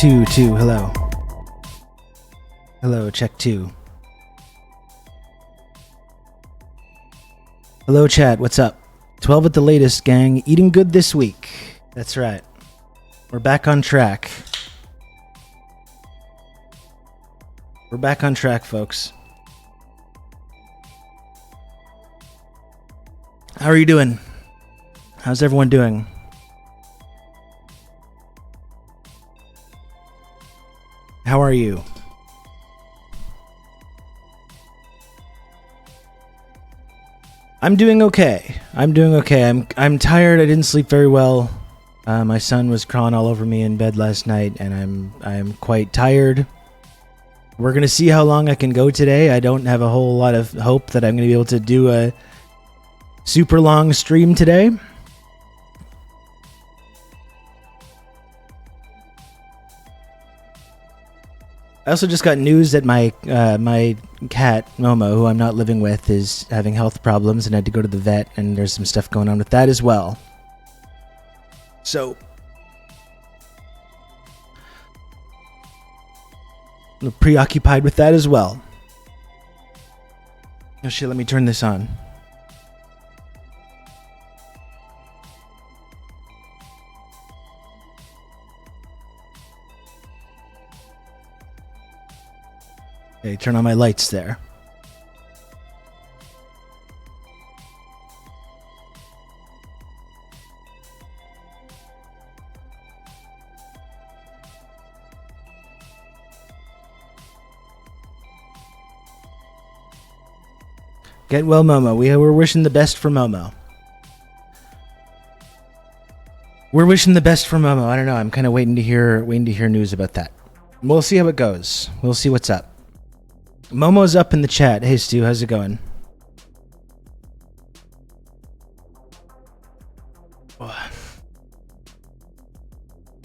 Two, hello. Hello, check 2. Hello, chat, what's up? 12 at the latest, gang. Eating good this week. That's right. We're back on track. We're back on track, folks. How are you doing? How's everyone doing? How are you? I'm doing okay. I'm tired. I didn't sleep very well. My son was crawling all over me in bed last night, and I'm quite tired. We're gonna see how long I can go today. I don't have a whole lot of hope that I'm gonna be able to do a super long stream today. I also just got news that my cat, Momo, who I'm not living with, is having health problems and had to go to the vet, and there's some stuff going on with that as well. So, I'm preoccupied with that as well. Oh shit, let me turn this on. Okay, turn on my lights there. Get well, Momo. We're wishing the best for Momo. We're wishing the best for Momo. I don't know. I'm kind of waiting to hear news about that. We'll see how it goes. We'll see what's up. Momo's up in the chat. Hey, Stu, how's it going? I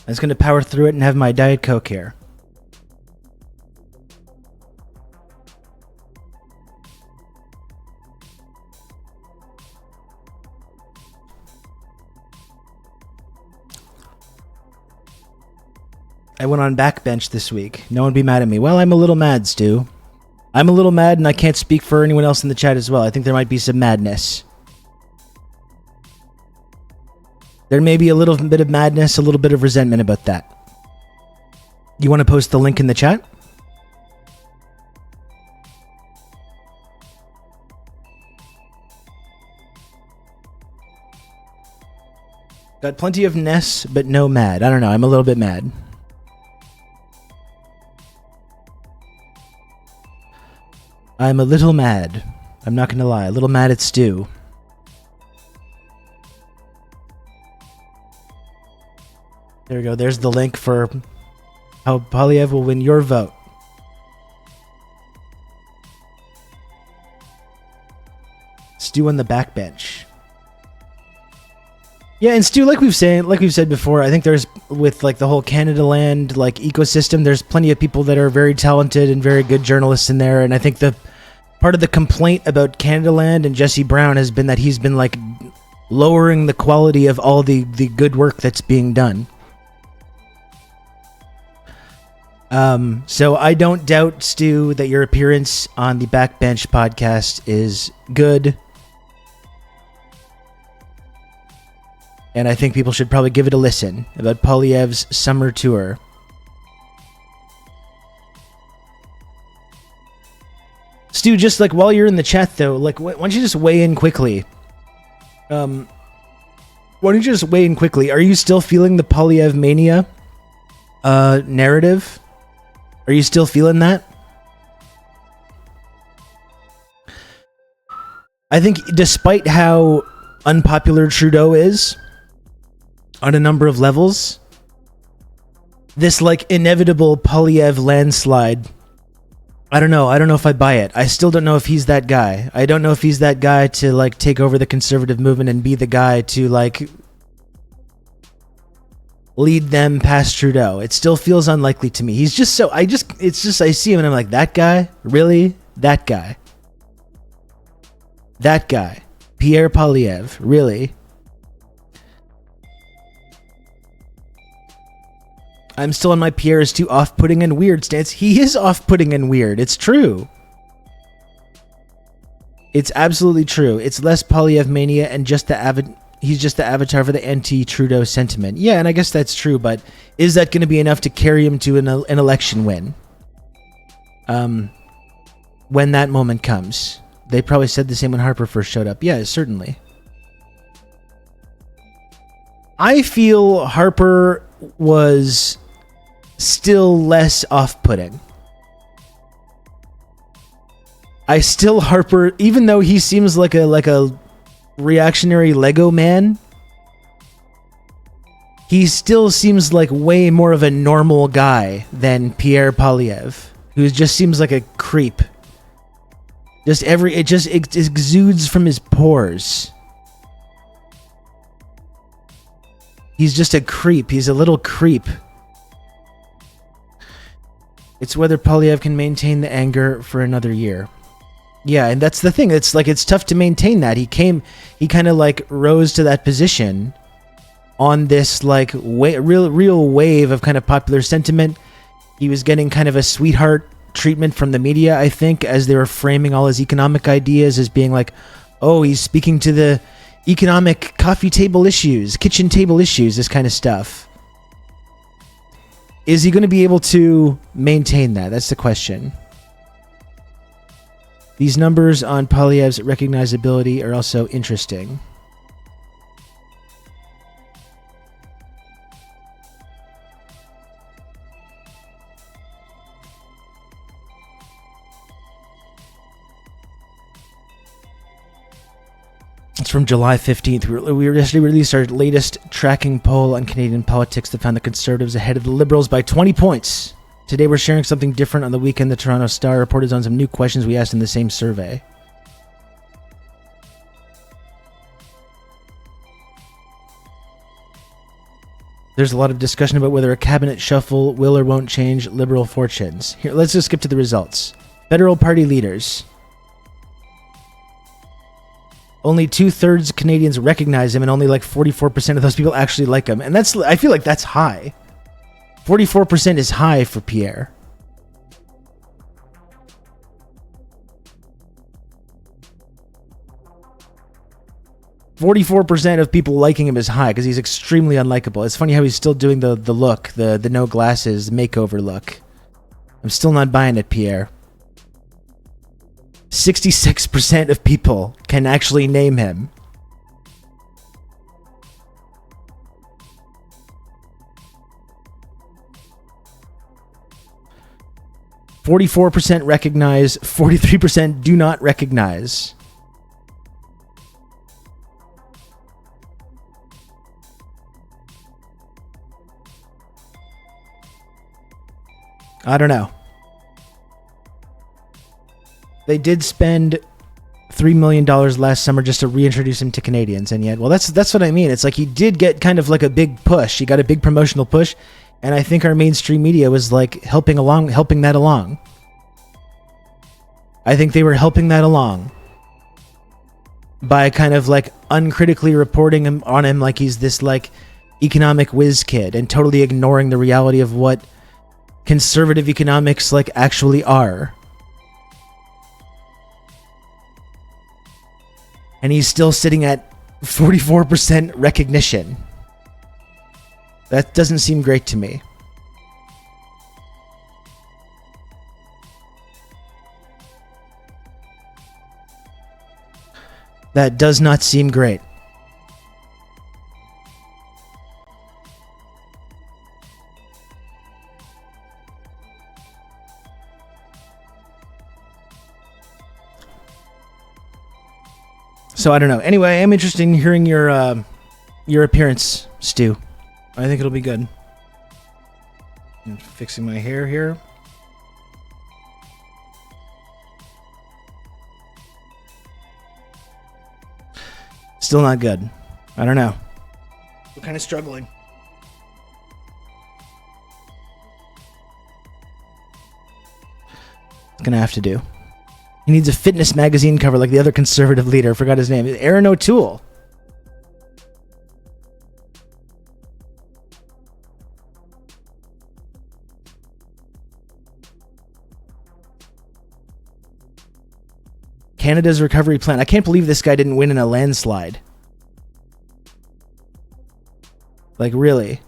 was going to power through it and have my Diet Coke here. I went on backbench this week. No one be mad at me. Well, I'm a little mad, Stu. I'm a little mad, and I can't speak for anyone else in the chat as well. I think there might be some madness. There may be a little bit of madness, a little bit of resentment about that. You want to post the link in the chat? Got plenty of ness, but no mad. I don't know. I'm a little bit mad. I'm a little mad. I'm not gonna lie. A little mad at Stu. There we go. There's the link for how Polyev will win your vote. Stu on the backbench. Yeah, and Stu, like we've said before, I think there's, with like the whole Canada Land like ecosystem, there's plenty of people that are very talented and very good journalists in there, and I think the part of the complaint about Canada Land and Jesse Brown has been that he's been like lowering the quality of all the good work that's being done. So I don't doubt, Stu, that your appearance on the Backbench podcast is good. And I think people should probably give it a listen about Polyev's summer tour. Stu, just like while you're in the chat though, like why don't you just weigh in quickly? Are you still feeling the Polyev mania narrative? Are you still feeling that? I think despite how unpopular Trudeau is on a number of levels, this like inevitable Polyev landslide, I don't know if I buy it. I still don't know if he's that guy. I don't know if he's that guy to like take over the conservative movement and be the guy to like lead them past Trudeau. It still feels unlikely to me. He's just so, I see him and I'm like, that guy? Really? That guy? Pierre Polyev? Really? I'm still on my Pierre is too off-putting and weird stance. He is off-putting and weird. It's true. It's absolutely true. It's less Polyev mania and just he's just the avatar for the anti-Trudeau sentiment. Yeah, and I guess that's true, but is that going to be enough to carry him to an election win? When that moment comes. They probably said the same when Harper first showed up. Yeah, certainly. I feel Harper was still less off-putting. Harper, even though he seems like a reactionary Lego man, he still seems like way more of a normal guy than Pierre Polyev, who just seems like a creep. It exudes from his pores. He's just a creep. He's a little creep. It's whether Polyev can maintain the anger for another year. Yeah, and that's the thing. It's tough to maintain that. He kind of like rose to that position on this like real wave of kind of popular sentiment. He was getting kind of a sweetheart treatment from the media, I think, as they were framing all his economic ideas as being like, oh, he's speaking to the economic coffee table issues, kitchen table issues, this kind of stuff. Is he going to be able to maintain that? That's the question. These numbers on Polyev's recognizability are also interesting. It's from July 15th. We recently released our latest tracking poll on Canadian politics that found the Conservatives ahead of the Liberals by 20 points. Today we're sharing something different. On the weekend, the Toronto Star reported on some new questions we asked in the same survey. There's a lot of discussion about whether a cabinet shuffle will or won't change Liberal fortunes. Here, let's just skip to the results. Federal party leaders. Only 2/3 Canadians recognize him, and only like 44% of those people actually like him. And I feel like that's high. 44% is high for Pierre. %of people liking him is high because he's extremely unlikable. It's funny how he's still doing the look, the no glasses makeover look. I'm still not buying it, Pierre. 66% of people can actually name him. %44 recognize, 43% do not recognize. I don't know. They did spend $3 million last summer just to reintroduce him to Canadians, and yet, well, that's what I mean. It's like he did get kind of like a big push. He got a big promotional push, and I think our mainstream media was like helping that along. I think they were helping that along by kind of like uncritically reporting on him like he's this like economic whiz kid and totally ignoring the reality of what conservative economics like actually are. And he's still sitting at 44% recognition. That doesn't seem great to me. That does not seem great. So I don't know. Anyway, I am interested in hearing your appearance, Stu. I think it'll be good. I'm fixing my hair here. Still not good. I don't know. We're kind of struggling. It's gonna have to do. He needs a fitness magazine cover like the other conservative leader. I forgot his name. Aaron O'Toole. Canada's recovery plan. I can't believe this guy didn't win in a landslide. Like, really?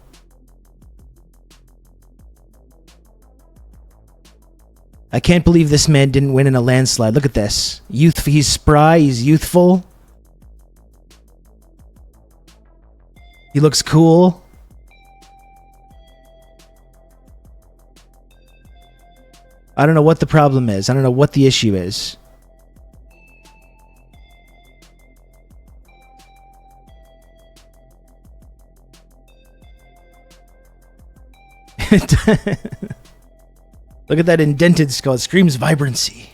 I can't believe this man didn't win in a landslide. Look at this. He's spry, he's youthful. He looks cool. I don't know what the problem is. I don't know what the issue is. Look at that indented skull. It screams vibrancy.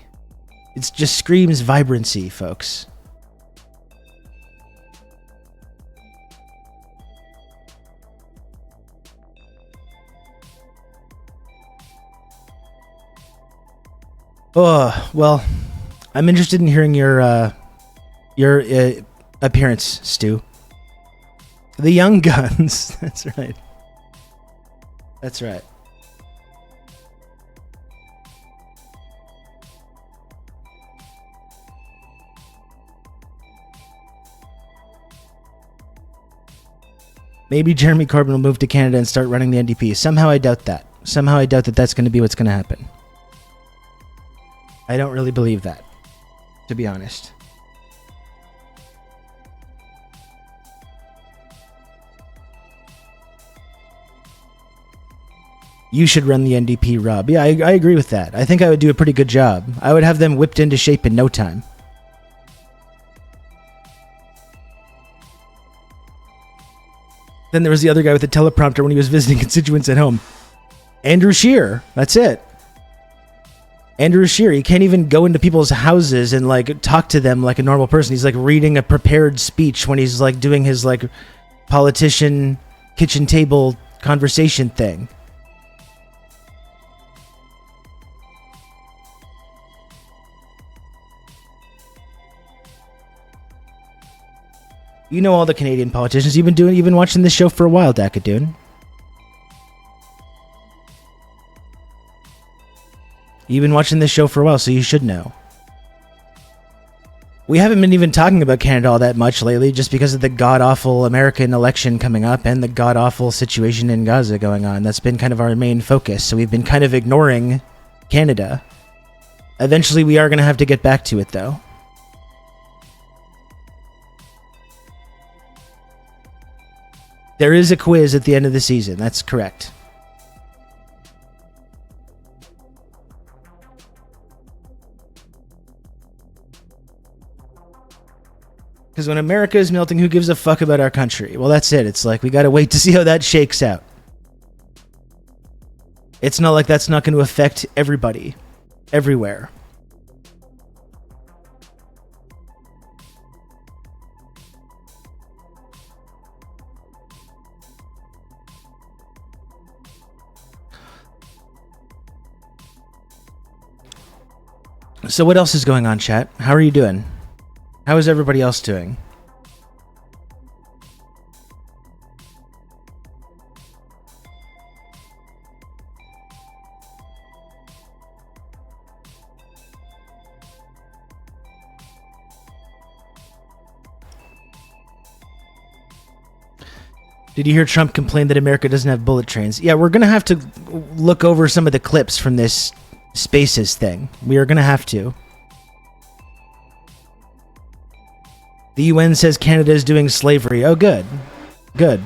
It just screams vibrancy, folks. Oh, well, I'm interested in hearing your appearance, Stu. The Young Guns. That's right. That's right. Maybe Jeremy Corbyn will move to Canada and start running the NDP. Somehow I doubt that. Somehow I doubt that that's going to be what's going to happen. I don't really believe that, to be honest. You should run the NDP, Rob. Yeah, I agree with that. I think I would do a pretty good job. I would have them whipped into shape in no time. Then there was the other guy with the teleprompter when he was visiting constituents at home. Andrew Scheer. That's it. Andrew Scheer. He can't even go into people's houses and like talk to them like a normal person. He's like reading a prepared speech when he's like doing his like politician kitchen table conversation thing. You know all the Canadian politicians. You've been watching this show for a while, Dakadoon. You've been watching this show for a while, so you should know. We haven't been even talking about Canada all that much lately, just because of the god-awful American election coming up and the god-awful situation in Gaza going on. That's been kind of our main focus, so we've been kind of ignoring Canada. Eventually, we are going to have to get back to it, though. There is a quiz at the end of the season. That's correct. Because when America is melting, who gives a fuck about our country? Well, that's it. It's like, we gotta wait to see how that shakes out. It's not like that's not going to affect everybody. Everywhere. So what else is going on, chat? How are you doing? How is everybody else doing? Did you hear Trump complain that America doesn't have bullet trains? Yeah, we're going to have to look over some of the clips from this Spaces thing. We are going to have to. The UN says Canada is doing slavery. Oh, good. Good.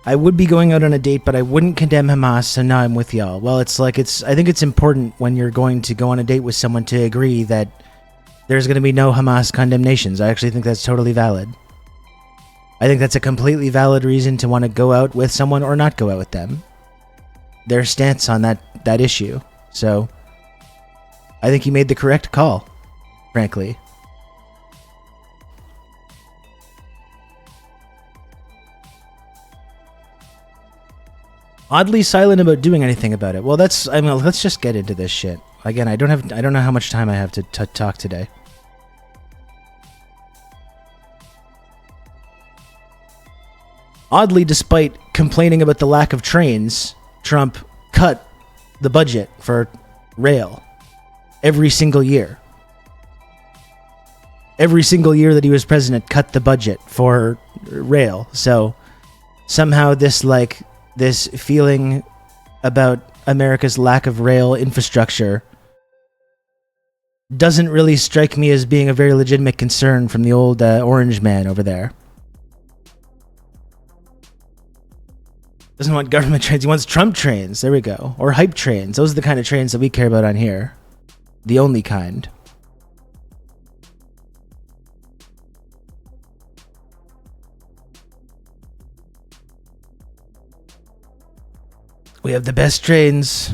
I would be going out on a date, but I wouldn't condemn Hamas, so now I'm with y'all. Well, I think it's important when you're going to go on a date with someone to agree that there's going to be no Hamas condemnations. I actually think that's totally valid. I think that's a completely valid reason to want to go out with someone or not go out with them. Their stance on that issue. So, I think he made the correct call, frankly. Oddly silent about doing anything about it. Well, let's just get into this shit. Again, I don't know how much time I have to talk today. Oddly, despite complaining about the lack of trains, Trump cut the budget for rail every single year. Every single year that he was president, cut the budget for rail. So somehow this feeling about America's lack of rail infrastructure doesn't really strike me as being a very legitimate concern from the old orange man over there. Doesn't want government trains. He wants Trump trains. There we go. Or hype trains. Those are the kind of trains that we care about on here. The only kind. We have the best trains.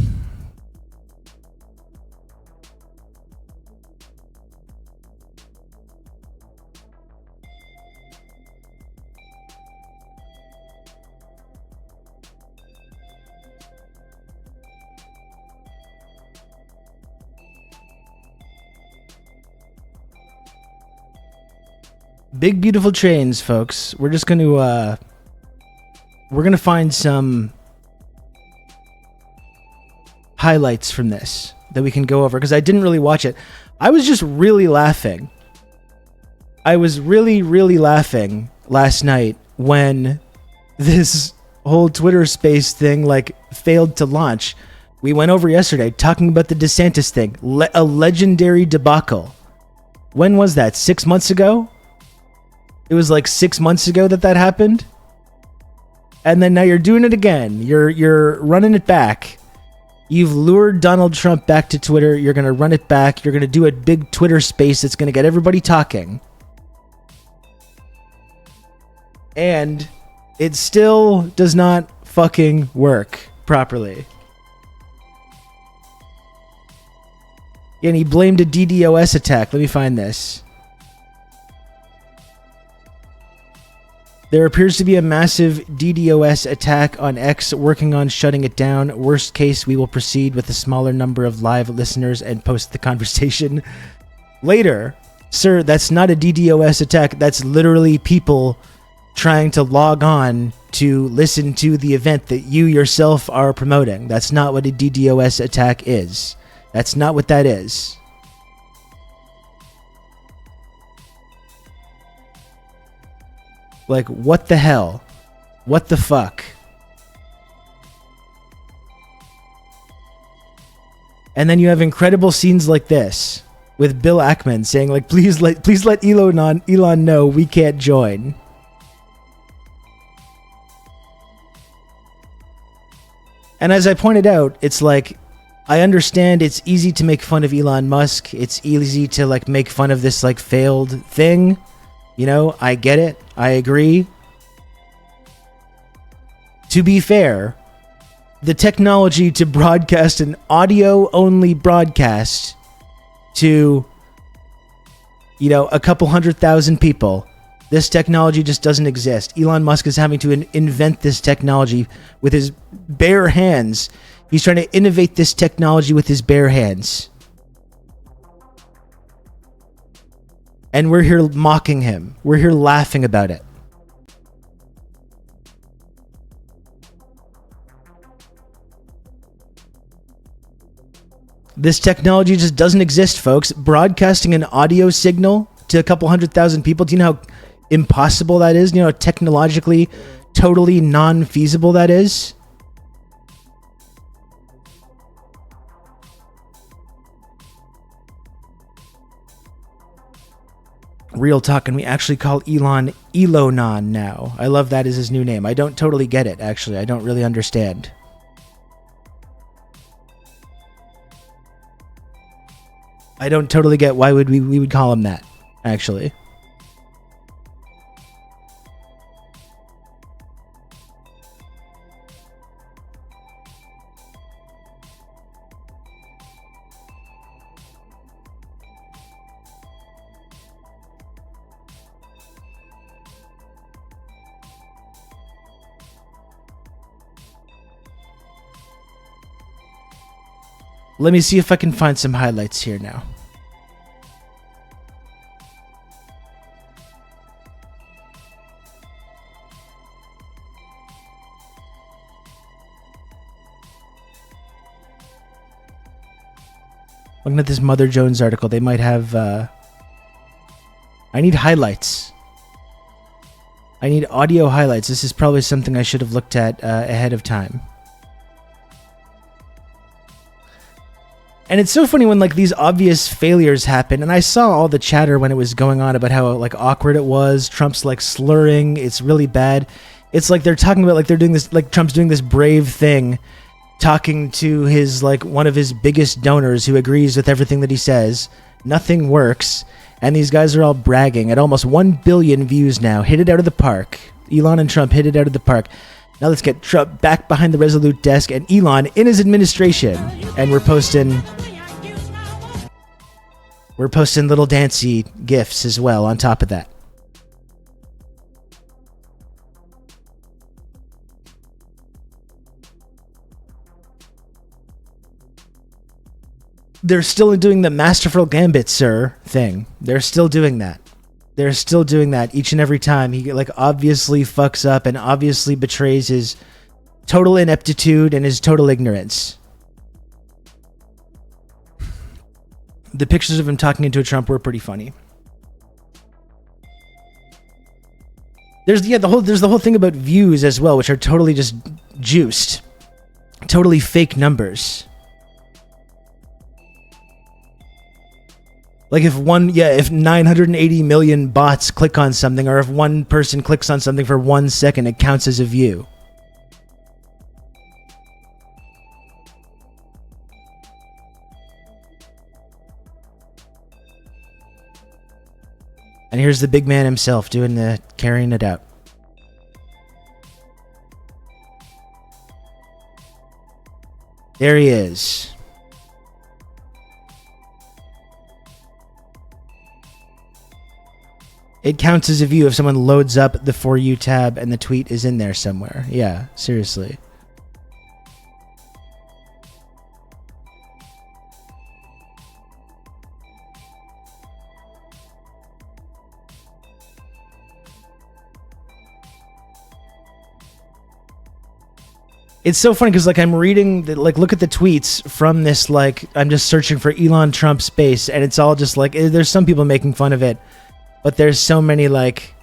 Big beautiful trains, folks. We're just going to we're going to find some highlights from this that we can go over, because I didn't really watch it. I was just really laughing. I was really laughing last night when this whole Twitter space thing failed to launch. We went over yesterday talking about the DeSantis thing, a legendary debacle. When was that? 6 months ago? It was 6 months ago that happened. And then now you're doing it again. You're running it back. You've lured Donald Trump back to Twitter. You're going to run it back. You're going to do a big Twitter space that's going to get everybody talking. And it still does not fucking work properly. And he blamed a DDoS attack. Let me find this. There appears to be a massive DDoS attack on X, working on shutting it down. Worst case, we will proceed with a smaller number of live listeners and post the conversation later. Sir, that's not a DDoS attack. That's literally people trying to log on to listen to the event that you yourself are promoting. That's not what a DDoS attack is. That's not what that is. What the hell? What the fuck? And then you have incredible scenes like this with Bill Ackman saying please let Elon know we can't join. And as I pointed out, it's I understand it's easy to make fun of Elon Musk. It's easy to make fun of this failed thing. You know, I get it. I agree. To be fair, the technology to broadcast an audio-only broadcast to, a couple 100,000 people, this technology just doesn't exist. Elon Musk is having to invent this technology with his bare hands. He's trying to innovate this technology with his bare hands. And we're here mocking him. We're here laughing about it. This technology just doesn't exist, folks. Broadcasting an audio signal to a couple 100,000 people. Do you know how impossible that is? Do you know how technologically totally non-feasible that is? Real talk, and we actually call Elon Elonon now. I love that as his new name. I don't totally get it, actually. I don't really understand. I don't totally get why we would call him that, actually. Let me see if I can find some highlights here now. Looking at this Mother Jones article, they might have... I need highlights. I need audio highlights. This is probably something I should have looked at ahead of time. And it's so funny when like these obvious failures happen, and I saw all the chatter when it was going on about how like awkward it was. Trump's like slurring. It's really bad. It's like they're talking about like they're doing this, like Trump's doing this brave thing, talking to his like one of his biggest donors who agrees with everything that he says. Nothing works. And these guys are all bragging at almost 1 billion views now. Hit it out of the park. Elon and Trump hit it out of the park. Now let's get Trump back behind the Resolute desk and Elon in his administration. And we're posting little dancey GIFs as well on top of that. They're still doing the masterful gambit, sir, thing. They're still doing that. They're still doing that each and every time. He like obviously fucks up and obviously betrays his total ineptitude and his total ignorance. The pictures of him talking into a Trump were pretty funny. There's the whole thing about views as well, which are totally just juiced. Totally fake numbers. Like if 980 million bots click on something, or if one person clicks on something for 1 second, it counts as a view. And here's the big man himself carrying it out. There he is. It counts as a view if someone loads up the For You tab and the tweet is in there somewhere. Yeah, seriously. It's so funny because like I'm reading look at the tweets from this, like I'm just searching for Elon Trump space, and it's all just like there's some people making fun of it, but there's so many like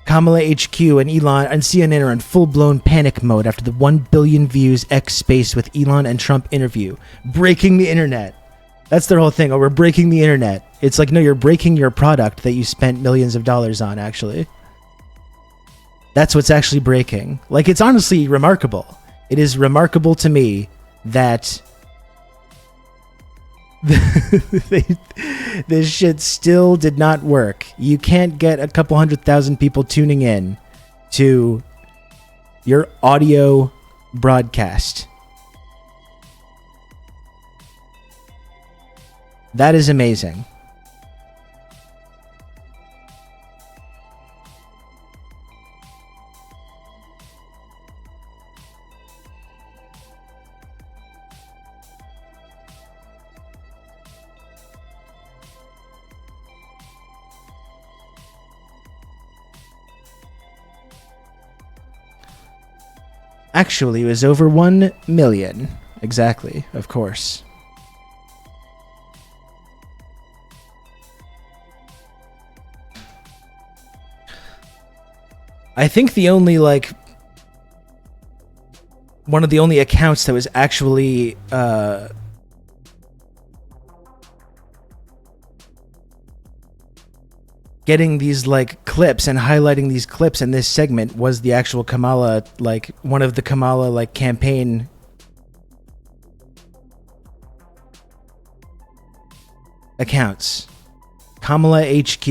Kamala HQ and Elon and CNN are in full-blown panic mode after the 1 billion views X space with Elon and Trump interview, breaking the internet. That's their whole thing. Oh, we're breaking the internet. It's like, no, you're breaking your product that you spent millions of dollars on, actually. That's what's actually breaking. Like, it's honestly remarkable. It is remarkable to me that this shit still did not work. You can't get a couple 100,000 people tuning in to your audio broadcast. That is amazing. Actually, it was over 1 million. Exactly, of course. I think the only, like, one of the only accounts that was actually, getting these like clips and highlighting these clips in this segment was the actual Kamala, like one of the Kamala like campaign accounts. Kamala HQ.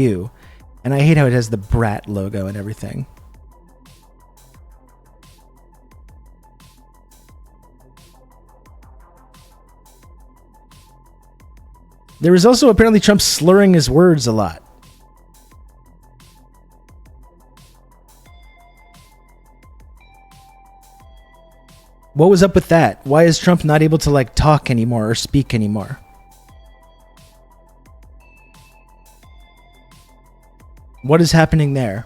And I hate how it has the brat logo and everything. There was also apparently Trump slurring his words a lot. What was up with that? Why is Trump not able to like talk anymore or speak anymore? What is happening there?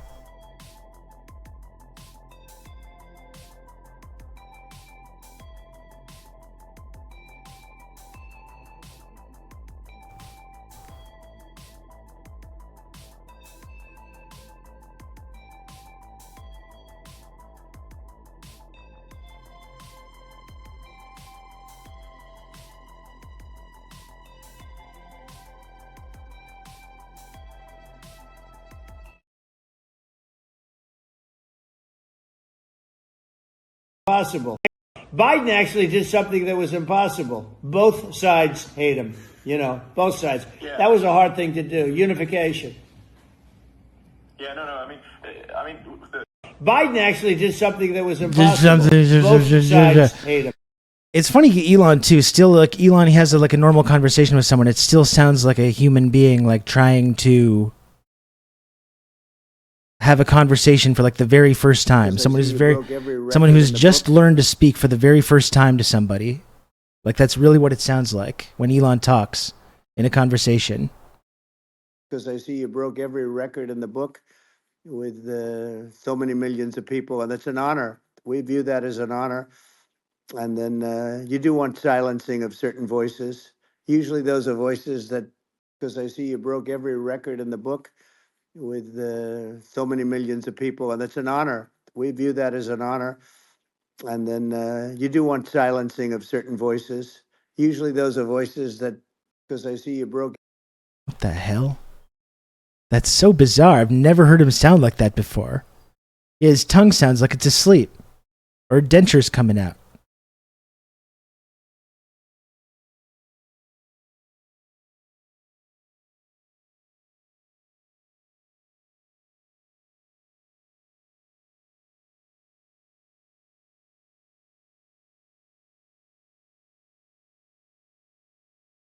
Possible. Biden actually did something that was impossible. Both sides hate him. You know, both sides. Yeah. That was a hard thing to do. Unification. Yeah, no. I mean, Biden actually did something that was impossible. Both sides hate him. It's funny, Elon too. Still, like Elon, he has a normal conversation with someone. It still sounds like a human being, like trying to have a conversation for like the very first time. Someone who's just learned to speak for the very first time to somebody. Like that's really what it sounds like when Elon talks in a conversation. Because I see you broke every record in the book with so many millions of people, and it's an honor. We view that as an honor. And then you do want silencing of certain voices. Usually those are voices that, because I see you broke every record in the book with so many millions of people, and it's an honor. We view that as an honor. And then you do want silencing of certain voices. Usually those are voices that, because I see you broke. What the hell? That's so bizarre. I've never heard him sound like that before. His tongue sounds like it's asleep. Or dentures coming out.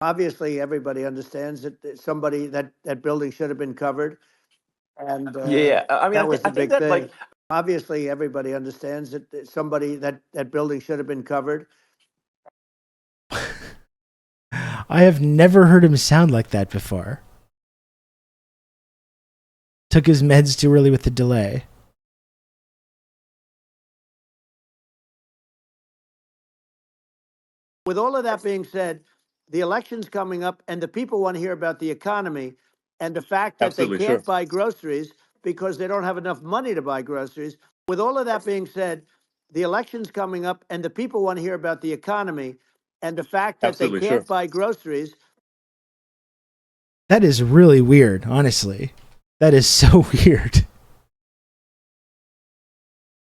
Obviously, everybody understands that somebody that building should have been covered, and yeah. I mean, that was the I think big that thing. like Obviously, everybody understands that somebody that building should have been covered. I have never heard him sound like that before. Took his meds too early with the delay. With all of that being said, the election's coming up, and the people want to hear about the economy and the fact that they can't buy groceries because they don't have enough money to buy groceries. With all of that being said, the election's coming up, and the people want to hear about the economy and the fact that they can't buy groceries. That is really weird, honestly. That is so weird.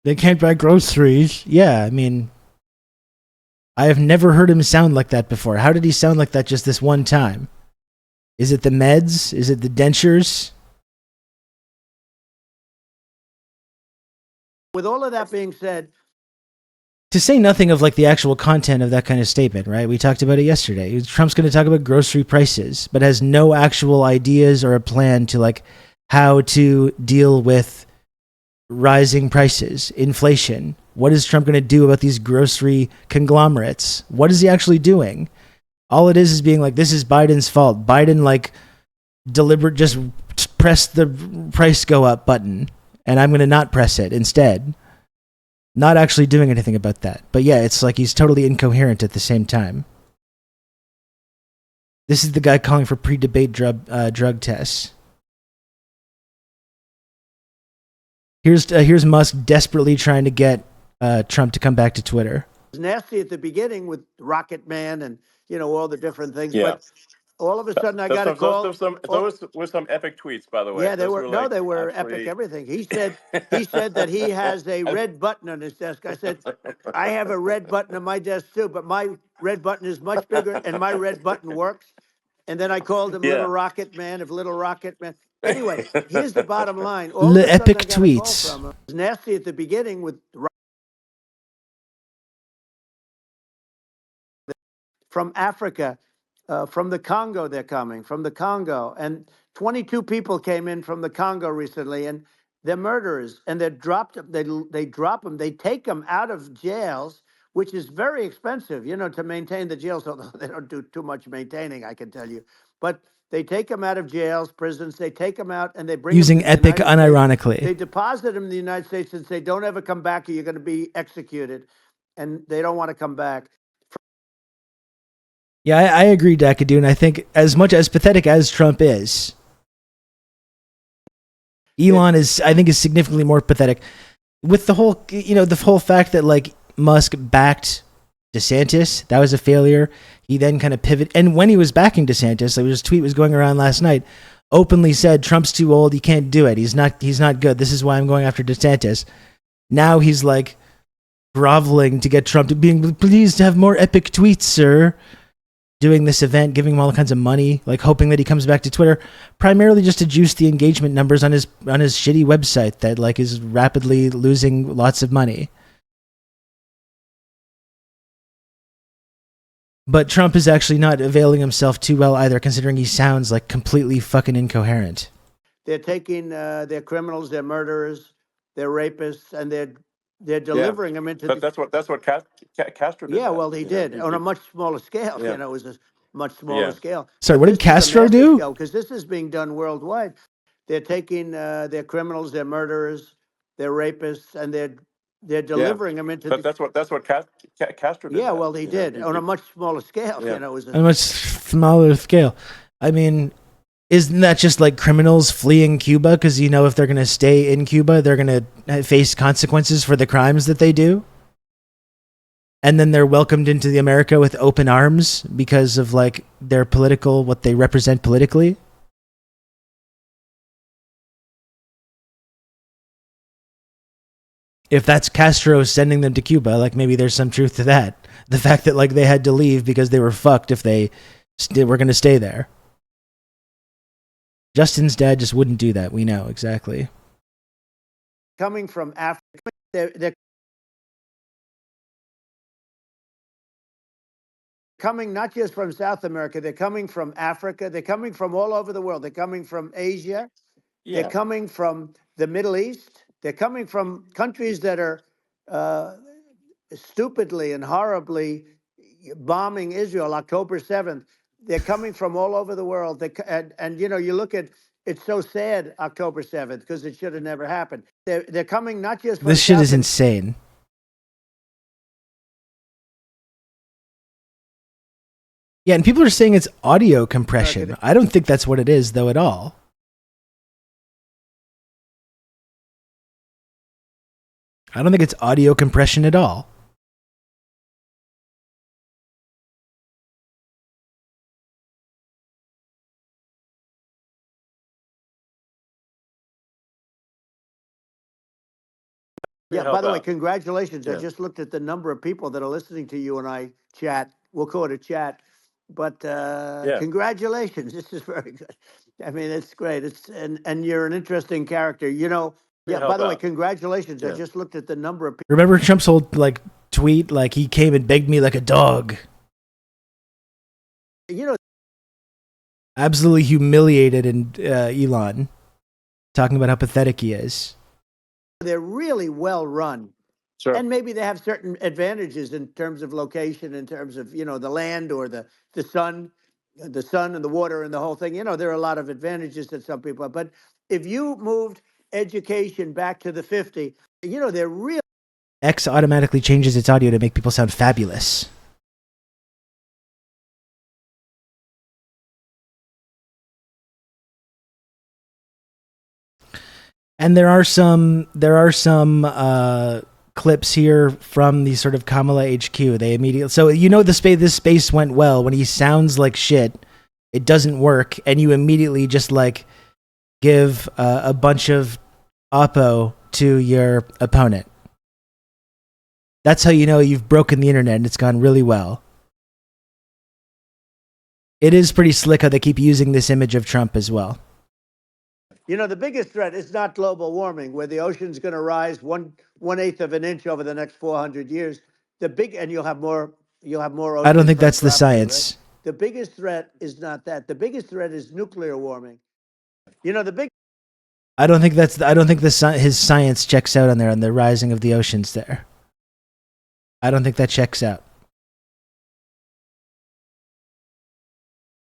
They can't buy groceries. Yeah, I mean, I have never heard him sound like that before. How did he sound like that just this one time? Is it the meds? Is it the dentures? With all of that being said, to say nothing of like the actual content of that kind of statement, right? We talked about it yesterday. Trump's going to talk about grocery prices, but has no actual ideas or a plan to like how to deal with rising prices, inflation. What is Trump going to do about these grocery conglomerates? What is he actually doing? All it is being like, this is Biden's fault. Biden like just pressed the price go up button and I'm going to not press it instead. Not actually doing anything about that. But yeah, it's like he's totally incoherent at the same time. This is the guy calling for pre-debate drug tests. Here's Musk desperately trying to get Trump to come back to Twitter. It was nasty at the beginning with Rocket Man and, you know, all the different things. Yeah. But all of a sudden I got a call. Those were some epic tweets, by the way. Yeah, they were epic everything. He said that he has a red button on his desk. I said, I have a red button on my desk too, but my red button is much bigger and my red button works. And then I called him Little Rocket Man of Little Rocket Man. Anyway, here's the bottom line. All the epic tweets. It was nasty at the beginning with from Africa. From the Congo, they're coming from the Congo, and 22 people came in from the Congo recently, and they're murderers, and they drop them. They drop them. They take them out of jails, which is very expensive, you know, to maintain the jails. Although they don't do too much maintaining, I can tell you. But they take them out of jails, prisons. They take them out, and they bring using epic unironically. They deposit them in the United States and say, "Don't ever come back, or you're going to be executed," and they don't want to come back. Yeah, I agree, Dakadu, and I think as much as pathetic as Trump is, Elon is significantly more pathetic. With the whole, the whole fact that like Musk backed DeSantis, that was a failure. He then kind of pivoted, and when he was backing DeSantis, like his tweet was going around last night, openly said Trump's too old, he can't do it. He's not good. This is why I'm going after DeSantis. Now he's like groveling to get Trump to being pleased to have more epic tweets, sir. Doing this event, giving him all kinds of money, like hoping that he comes back to Twitter, primarily just to juice the engagement numbers on his shitty website that like is rapidly losing lots of money. But Trump is actually not availing himself too well either, considering he sounds like completely fucking incoherent. They're taking their criminals, their murderers, their rapists, and they're delivering them into. But that's what Castro did. Yeah, well, he did on a much smaller scale. Yeah. You know, it was a much smaller scale. Sorry, what did Castro do? Because this is being done worldwide. They're taking their criminals, their murderers, their rapists, and they're delivering them into. But that's what Castro did. Yeah, well, he did on a much smaller scale. Yeah. You know, it was On a much smaller scale. I mean, isn't that just like criminals fleeing Cuba? Because, you know, if they're going to stay in Cuba, they're going to face consequences for the crimes that they do. And then they're welcomed into the America with open arms because of like their political, what they represent politically. If that's Castro sending them to Cuba, like maybe there's some truth to that. The fact that like they had to leave because they were fucked if they were going to stay there. Justin's dad just wouldn't do that. We know exactly. coming from Africa. They're coming not just from South America. They're coming from Africa. They're coming from all over the world. They're coming from Asia. Yeah. They're coming from the Middle East. They're coming from countries that are stupidly and horribly bombing Israel October 7th. They're coming from all over the world. And you know, you look at, it's so sad, October 7th, because it should have never happened. They're coming not just from This shit South is insane. Yeah, and people are saying it's audio compression. I don't think that's what it is, though, at all. I don't think it's audio compression at all. Yeah, by the way, congratulations. I Yeah. just looked at the number of people that are listening to you and I chat. We'll call it a chat. But congratulations. This is very good. I mean, it's great. And you're an interesting character. You know, by the way, congratulations. I just looked at the number of people. Remember Trump's old like tweet, like he came and begged me like a dog. You know, Absolutely humiliated and Elon, talking about how pathetic he is. they're really well run. Sure. And maybe they have certain advantages in terms of location, in terms of, you know, the land or the sun and the water and the whole thing. You know, there are a lot of advantages that some people have. But if you moved education back to the 50, you know, they're really. X automatically changes its audio to make people sound fabulous. And there are some clips here from the sort of Kamala HQ. They immediately, so you know, this space went well when he sounds like shit. It doesn't work, and you immediately just like give a bunch of oppo to your opponent. That's how you know you've broken the internet and it's gone really well. It is pretty slick how they keep using this image of Trump as well. You know, the biggest threat is not global warming, where the ocean's going to rise 1/8 of an inch over the next 400 years. And you'll have more. I don't think that's the science. Right? The biggest threat is not that. The biggest threat is nuclear warming. You know, I don't think his science checks out on there on the rising of the oceans there. I don't think that checks out.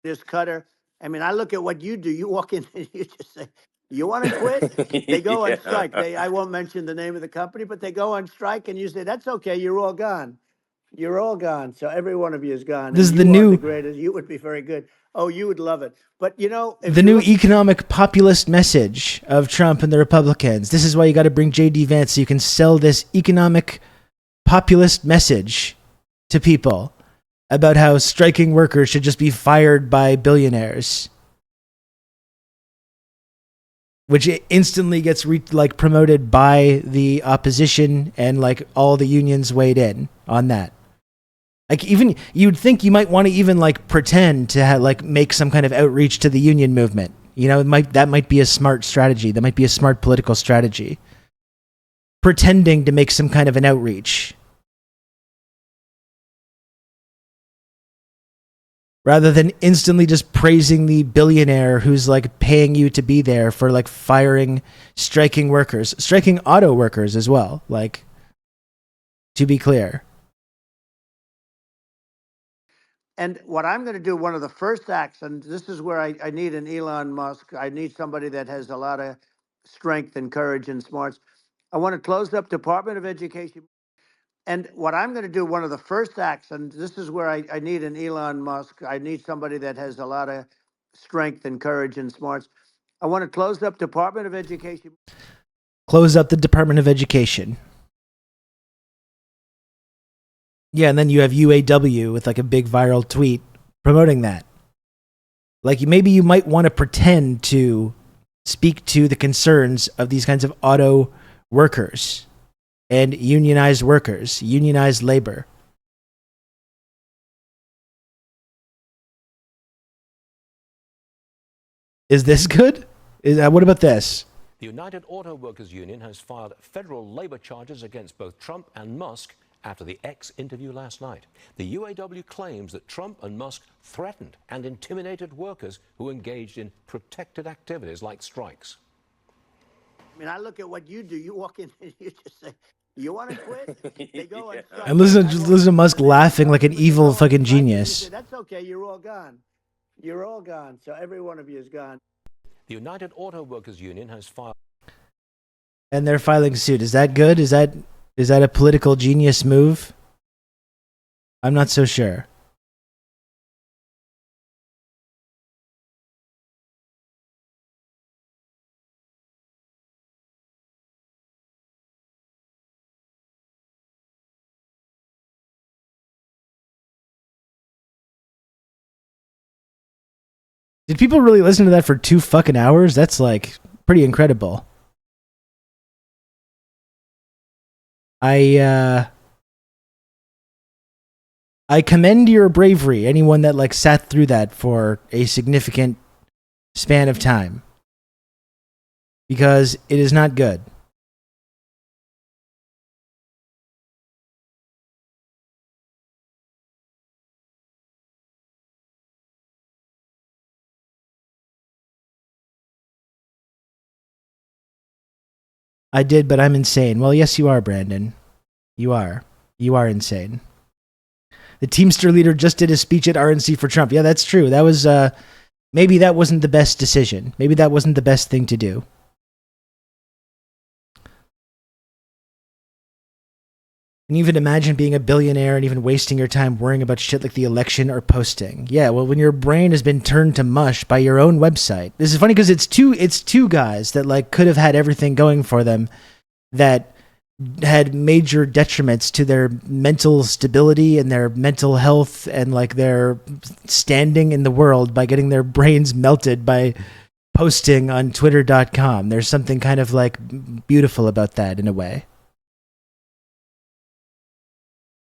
This cutter. I mean, I look at what you do. You walk in and you just say, "You want to quit?" They go on strike. I won't mention the name of the company, but they go on strike, and you say, "That's okay. You're all gone. You're all gone." So every one of you is gone. This is the You are new. the greatest. You would be very good. Oh, you would love it. But you know, the new economic populist message of Trump and the Republicans. This is why you got to bring J.D. Vance so you can sell this economic populist message to people about how striking workers should just be fired by billionaires. which instantly gets promoted by the opposition, and like all the unions weighed in on that. Like, even you'd think you might want to even like pretend to make some kind of outreach to the union movement. You know, that might be a smart strategy. That might be a smart political strategy. Pretending to make some kind of an outreach, rather than instantly just praising the billionaire who's like paying you to be there for like firing striking workers, striking auto workers as well. Like, to be clear. And what I'm going to do, one of the first acts, and this is where I need an Elon Musk. I need somebody that has a lot of strength and courage and smarts. I want to close up Department of Education. And what I'm going to do, one of the first acts, and this is where I need an Elon Musk. I need somebody that has a lot of strength and courage and smarts. I want to close up Department of Education. Close up the Department of Education. Yeah, and then you have UAW with like a big viral tweet promoting that. Like, maybe you might want to pretend to speak to the concerns of these kinds of auto workers and unionized workers, unionized labor. Is this good? What about this? The United Auto Workers Union has filed federal labor charges against both Trump and Musk after the X interview last night. The UAW claims that Trump and Musk threatened and intimidated workers who engaged in protected activities like strikes. I mean, I look at what you do. You walk in and you just say, "You want to quit?" They go and strike. And listen to Musk laughing like an evil fucking genius. That's okay. You're all gone. You're all gone. So every one of you is gone. The United Auto Workers Union has filed. And they're filing suit. Is that good? Is that a political genius move? I'm not so sure. Did people really listen to that for 2 fucking hours? That's like pretty incredible. I commend your bravery, anyone that like sat through that for a significant span of time, because it is not good. I did, but I'm insane. Well, yes, you are, Brandon. You are. You are insane. The Teamster leader just did a speech at RNC for Trump. Yeah, that's true. That was, maybe that wasn't the best decision. Maybe that wasn't the best thing to do. And even imagine being a billionaire and even wasting your time worrying about shit like the election or posting. Yeah, well, when your brain has been turned to mush by your own website. This is funny because it's two guys that like could have had everything going for them, that had major detriments to their mental stability and their mental health and like their standing in the world by getting their brains melted by posting on twitter.com. There's something kind of like beautiful about that in a way.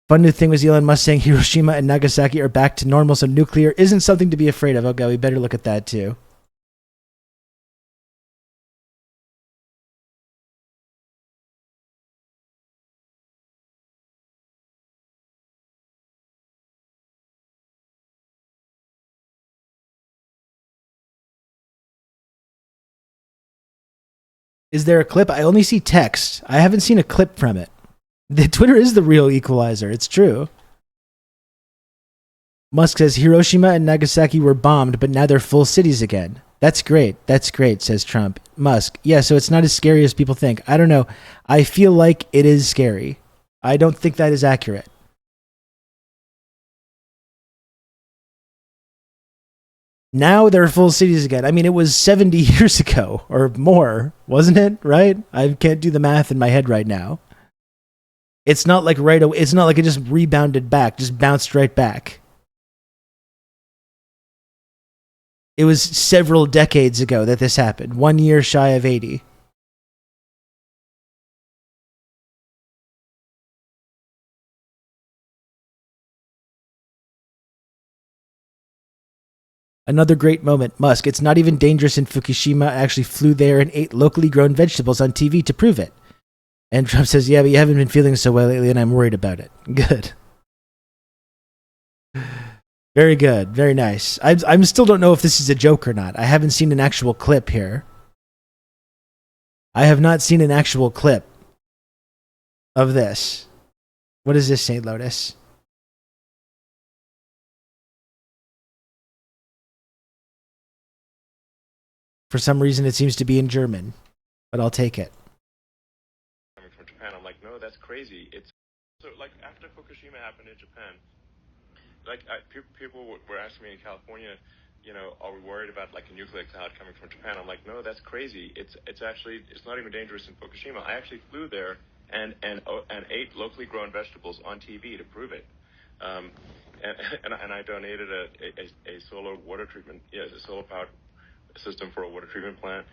Fun new thing was Elon Musk saying Hiroshima and Nagasaki are back to normal, so nuclear isn't something to be afraid of. Okay, we better look at that too. Is there a clip? I only see text. I haven't seen a clip from it. The Twitter is the real equalizer. It's true. Musk says Hiroshima and Nagasaki were bombed, but now they're full cities again. That's great. That's great, says Trump. Musk, yeah, so it's not as scary as people think. I don't know. I feel like it is scary. I don't think that is accurate. Now they're full cities again. I mean, it was 70 years ago or more, wasn't it? Right? I can't do the math in my head right now. It's not like right away. It's not like it just rebounded back, just bounced right back. It was several decades ago that this happened. 1 year shy of 80. Another great moment. Musk, it's not even dangerous in Fukushima. I actually flew there and ate locally grown vegetables on TV to prove it. And Trump says, yeah, but you haven't been feeling so well lately and I'm worried about it. Good. Very good. Very nice. I still don't know if this is a joke or not. I haven't seen an actual clip here. I have not seen an actual clip of this. What is this, St. Lotus? For some reason, it seems to be in German, but I'll take it. Coming from Japan, I'm like, no, that's crazy. It's so like after Fukushima happened in Japan, like people were asking me in California, you know, are we worried about like a nuclear cloud coming from Japan? I'm like, no, that's crazy. It's actually it's not even dangerous in Fukushima. I actually flew there and ate locally grown vegetables on TV to prove it. And I donated a solar water treatment, a solar powered system for a water treatment plant.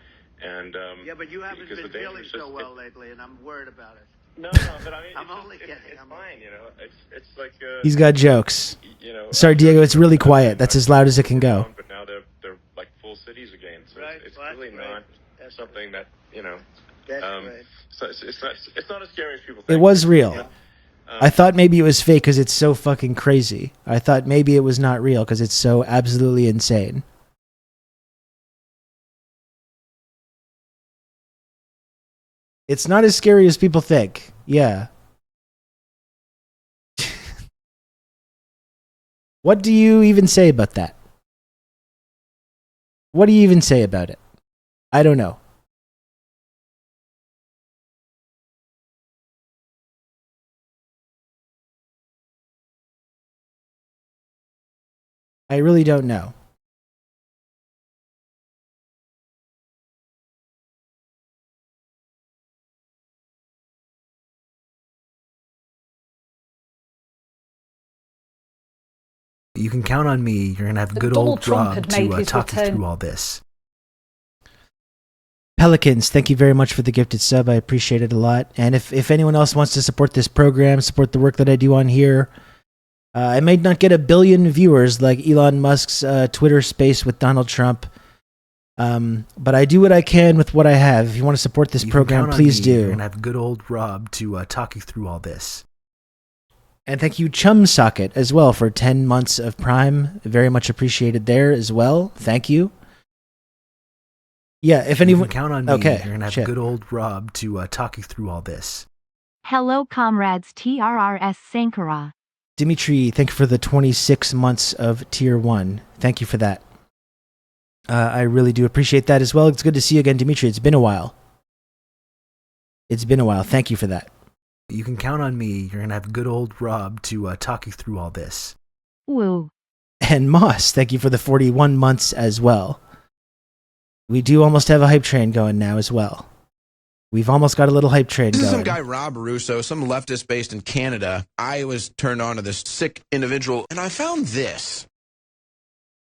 And yeah, but you haven't been feeling so well lately, and I'm worried about it. No, but I mean, I'm only kidding. It's fine, you know. It's like he's got jokes. You know, sorry, Diego, it's really quiet. That's as loud as it can go. But now they're like full cities again, so right. it's really not something that you know. That's right. So it's not as scary as people think. It was real. Yeah. I thought maybe it was fake because it's so fucking crazy. I thought maybe it was not real because it's so absolutely insane. It's not as scary as people think. Yeah. What do you even say about that? What do you even say about it? I don't know. I really don't know. You can count on me. You're going to have good Donald old Trump Rob had to made his talk you return. through all this. Pelicans, thank you very much for the gifted sub. I appreciate it a lot. And if anyone else wants to support this program, support the work that I do on here, I may not get 1 billion viewers like Elon Musk's Twitter space with Donald Trump. But I do what I can with what I have. If you want to support this program, please do. You're going to have good old Rob to talk you through all this. And thank you, Chum Socket, as well, for 10 months of Prime. Very much appreciated there as well. Thank you. Yeah, if anyone... count on me. Okay, you're going to have good old Rob to talk you through all this. Hello, comrades. TRRS Sankara. Dimitri, thank you for the 26 months of Tier 1. Thank you for that. I really do appreciate that as well. It's good to see you again, Dimitri. It's been a while. It's been a while. Thank you for that. You can count on me. You're going to have good old Rob to talk you through all this. Woo. And Moss, thank you for the 41 months as well. We do almost have a hype train going now as well. We've almost got a little hype train going. This is some guy, Rob Russo, some leftist based in Canada. I was turned on to this sick individual, and I found this.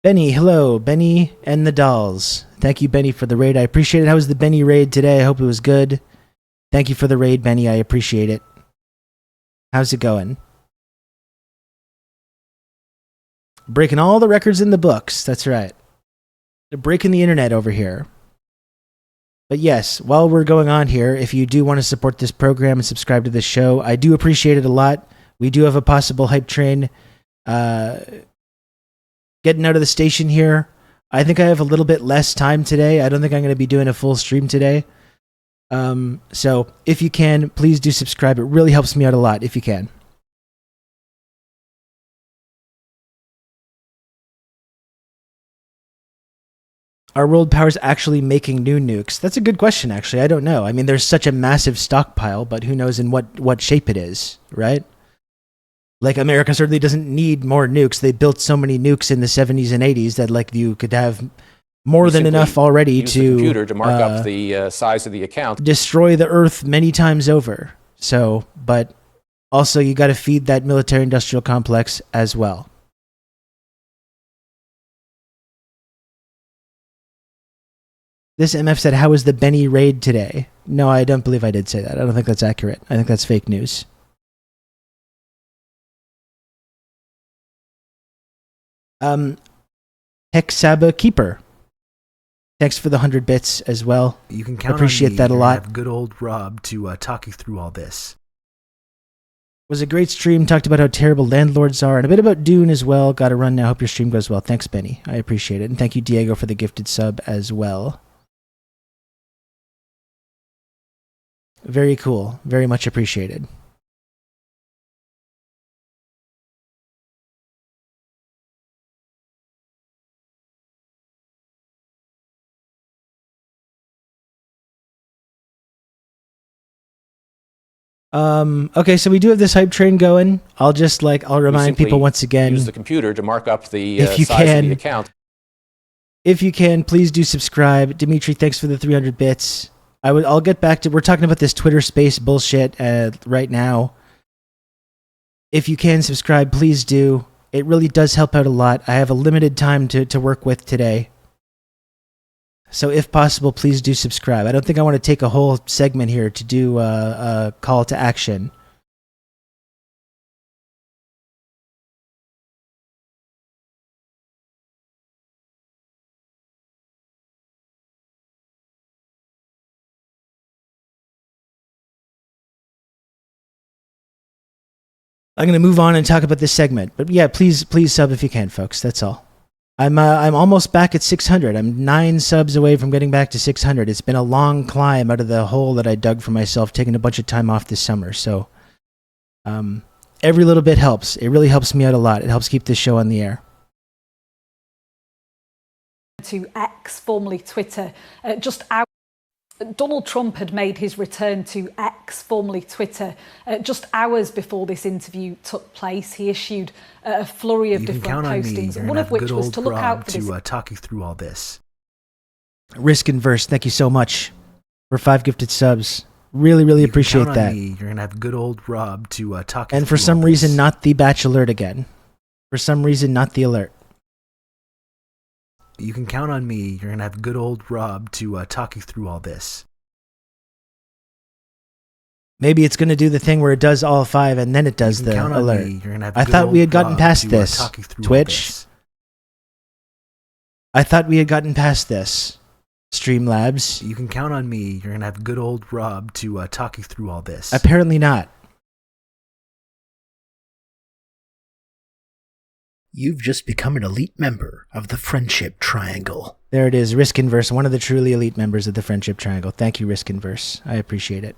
Benny, hello. Benny and the Dolls. Thank you, Benny, for the raid. I appreciate it. How was the Benny raid today? I hope it was good. Thank you for the raid, Benny. I appreciate it. How's it going? Breaking all the records in the books. That's right. They're breaking the internet over here. But yes, while we're going on here, if you do want to support this program and subscribe to this show, I do appreciate it a lot. We do have a possible hype train getting out of the station here. I think I have a little bit less time today. I don't think I'm going to be doing a full stream today. So if you can, please do subscribe. It really helps me out a lot if you can. Are world powers actually making new nukes? That's a good question, actually. I don't know. I mean, there's such a massive stockpile, but who knows in what shape it is, right? Like, America certainly doesn't need more nukes. They built so many nukes in the 70s and 80s that, like, you could have more than enough already use the computer to mark up the size of the account. Destroy the Earth many times over. So, but also you got to feed that military-industrial complex as well. This MF said, how was the Benny raid today? No, I don't believe I did say that. I don't think that's accurate. I think that's fake news. Hexaba Keeper. Thanks for the 100 bits as well. You can count Appreciate on me. that a You're lot. gonna have good old Rob to talk you through all this. Was a great stream. Talked about how terrible landlords are and a bit about Dune as well. Got to run now. Hope your stream goes well. Thanks, Benny. I appreciate it. And thank you, Diego, for the gifted sub as well. Very cool. Very much appreciated. Okay, so we do have this hype train going. I'll remind people once again. Use the computer to mark up the if you size can, of the account. If you can, please do subscribe. Dimitri, thanks for the 300 bits. I'll get back to, we're talking about this Twitter space bullshit right now. If you can subscribe, please do. It really does help out a lot. I have a limited time to work with today. So if possible, please do subscribe. I don't think I want to take a whole segment here to do a call to action. I'm going to move on and talk about this segment. But yeah, please sub if you can, folks. That's all. I'm almost back at 600. I'm 9 subs away from getting back to 600. It's been a long climb out of the hole that I dug for myself, taking a bunch of time off this summer. So every little bit helps. It really helps me out a lot. It helps keep this show on the air. To X, formerly Twitter, Donald Trump had made his return to X, formerly Twitter, just hours before this interview took place. He issued a flurry of different postings, one of which was to look out for this. Talk you through all this. Risk and Verse, thank you so much for 5 gifted subs. Really, really appreciate that. You're going to have good old Rob to talk you and through for some all reason, this. not the batch alert again. For some reason, not the alert. You can count on me. You're going to have good old Rob to talk you through all this. Maybe it's going to do the thing where it does all 5 and then it does the alert. I thought we had gotten past this, Twitch. I thought we had gotten past this, Streamlabs. You can count on me. You're going to have good old Rob to talk you through all this. Apparently not. You've just become an elite member of the Friendship Triangle. There it is, Risk Inverse, one of the truly elite members of the Friendship Triangle. Thank you, Risk Inverse. I appreciate it.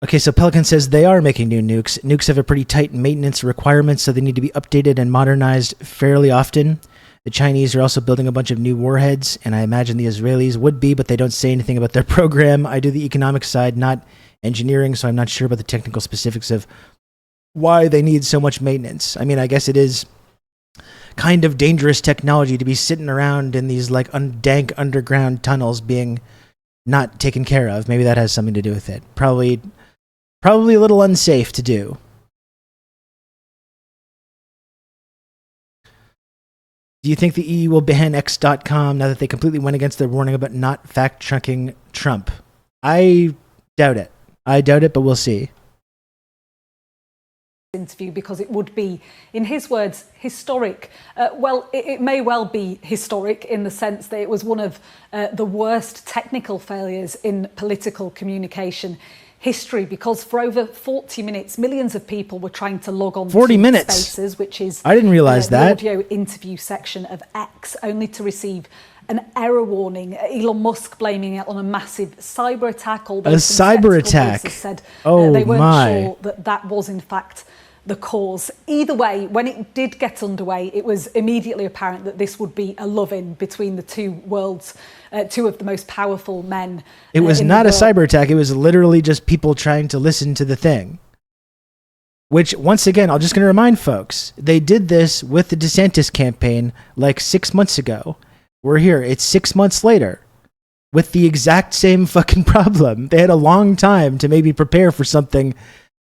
Okay, so Pelican says they are making new nukes. Nukes have a pretty tight maintenance requirements, so they need to be updated and modernized fairly often. The Chinese are also building a bunch of new warheads, and I imagine the Israelis would be, but they don't say anything about their program. I do the economic side, not engineering, so I'm not sure about the technical specifics of why they need so much maintenance. I mean, I guess it is kind of dangerous technology to be sitting around in these like dank underground tunnels being not taken care of. Maybe that has something to do with it. Probably a little unsafe to do. Do you think the EU will ban X.com now that they completely went against their warning about not fact-checking Trump? I doubt it. But we'll see. Interview because it would be, in his words, historic. It may well be historic in the sense that it was one of the worst technical failures in political communication history, because for over 40 minutes, millions of people were trying to log on 40 to minutes. Spaces, which is I didn't realize the that. audio interview section of X, only to receive an error warning. Elon Musk blaming it on a massive cyber attack. Although a cyber attack. Said they weren't sure that was in fact the cause. Either way, when it did get underway, it was immediately apparent that this would be a love-in between the two worlds, two of the most powerful men. It was not a cyber attack. It was literally just people trying to listen to the thing. Which, once again, I'm just going to remind folks, they did this with the DeSantis campaign like 6 months ago. We're here. It's 6 months later with the exact same fucking problem. They had a long time to maybe prepare for something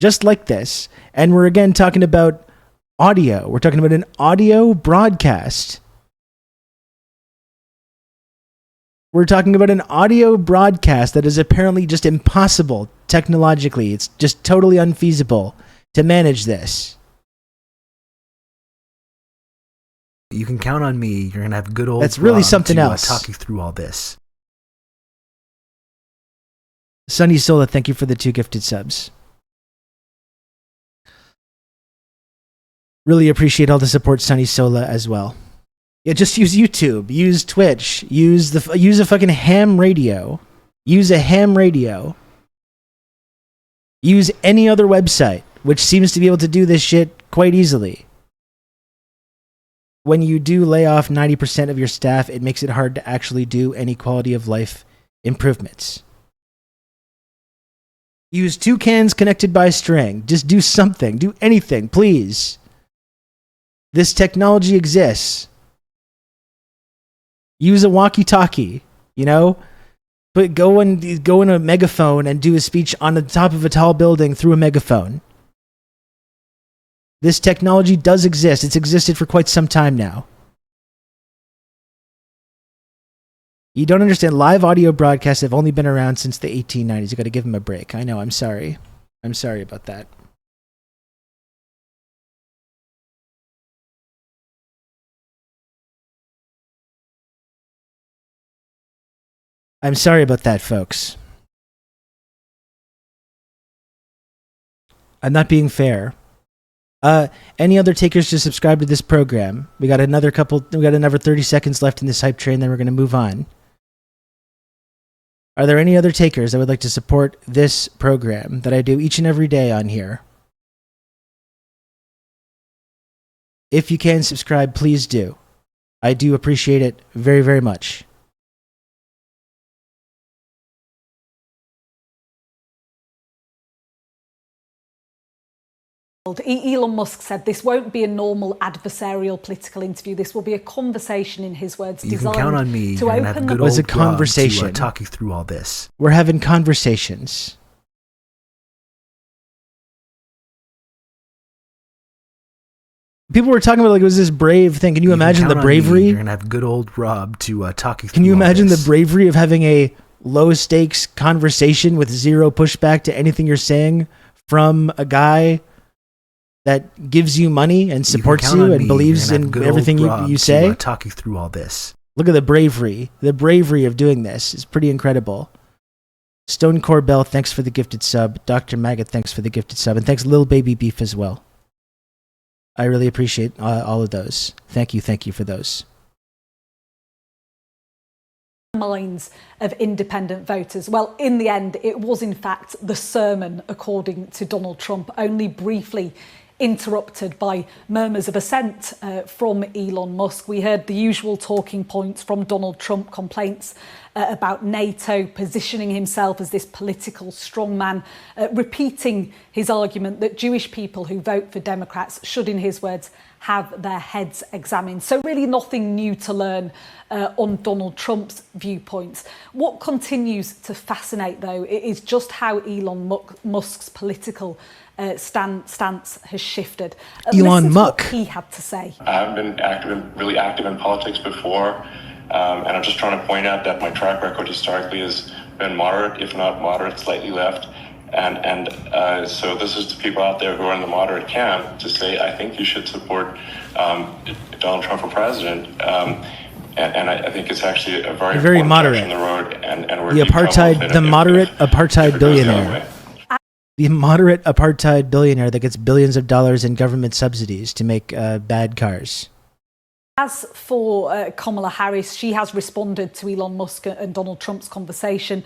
just like this. And we're again talking about audio. We're talking about an audio broadcast. We're talking about an audio broadcast that is apparently just impossible technologically. It's just totally unfeasible to manage this. You can count on me. You're going to have good old That's really Rob something to, else. Talk you through all this. Sunny Sola, thank you for the 2 gifted subs. Really appreciate all the support, Sunny Sola, as well. Yeah, just use YouTube, use Twitch, use a fucking ham radio. Use a ham radio. Use any other website, which seems to be able to do this shit quite easily. When you do lay off 90% of your staff, it makes it hard to actually do any quality of life improvements. Use 2 cans connected by string. Just do something. Do anything, please. This technology exists. Use a walkie-talkie, you know? But go in a megaphone and do a speech on the top of a tall building through a megaphone. This technology does exist. It's existed for quite some time now. You don't understand. Live audio broadcasts have only been around since the 1890s. You got to give them a break. I know. I'm sorry. I'm sorry about that. I'm sorry about that, folks. I'm not being fair. Any other takers to subscribe to this program? We got another 30 seconds left in this hype train, then we're going to move on. Are there any other takers that would like to support this program that I do each and every day on here? If you can subscribe, please do. I do appreciate it very, very much. Elon Musk said this won't be a normal adversarial political interview. This will be a conversation, in his words, You designed can count on me. to You're open have the good It was a old Rob conversation. to talk you through all this. We're having conversations. People were talking about like it was this brave thing. Can you imagine the bravery? You're gonna have good old Rob to talk you through. Can you all imagine the this. bravery of having a low stakes conversation with zero pushback to anything you're saying from a guy that gives you money and supports you and believes in everything you say? Talk you through all this. Look at the bravery. The bravery of doing this is pretty incredible. Stone Core Bell, thanks for the gifted sub. Dr. Maggot, thanks for the gifted sub. And thanks Lil Baby Beef as well. I really appreciate all of those. Thank you for those. minds of independent voters. Well, in the end, it was in fact the sermon, according to Donald Trump, only briefly interrupted by murmurs of assent from Elon Musk. We heard the usual talking points from Donald Trump, complaints about NATO, positioning himself as this political strongman, repeating his argument that Jewish people who vote for Democrats should, in his words, have their heads examined. So really nothing new to learn on Donald Trump's viewpoints. What continues to fascinate, though, is just how Elon Musk's political stance has shifted. Elon Musk. What he had to say. I haven't been really active in politics before, and I'm just trying to point out that my track record historically has been moderate, if not moderate, slightly left. And so this is to people out there who are in the moderate camp to say, I think you should support Donald Trump for president. And I think it's actually a very moderate on the road. And we're the moderate apartheid billionaire. The moderate apartheid billionaire that gets billions of dollars in government subsidies to make bad cars. As for Kamala Harris, she has responded to Elon Musk and Donald Trump's conversation.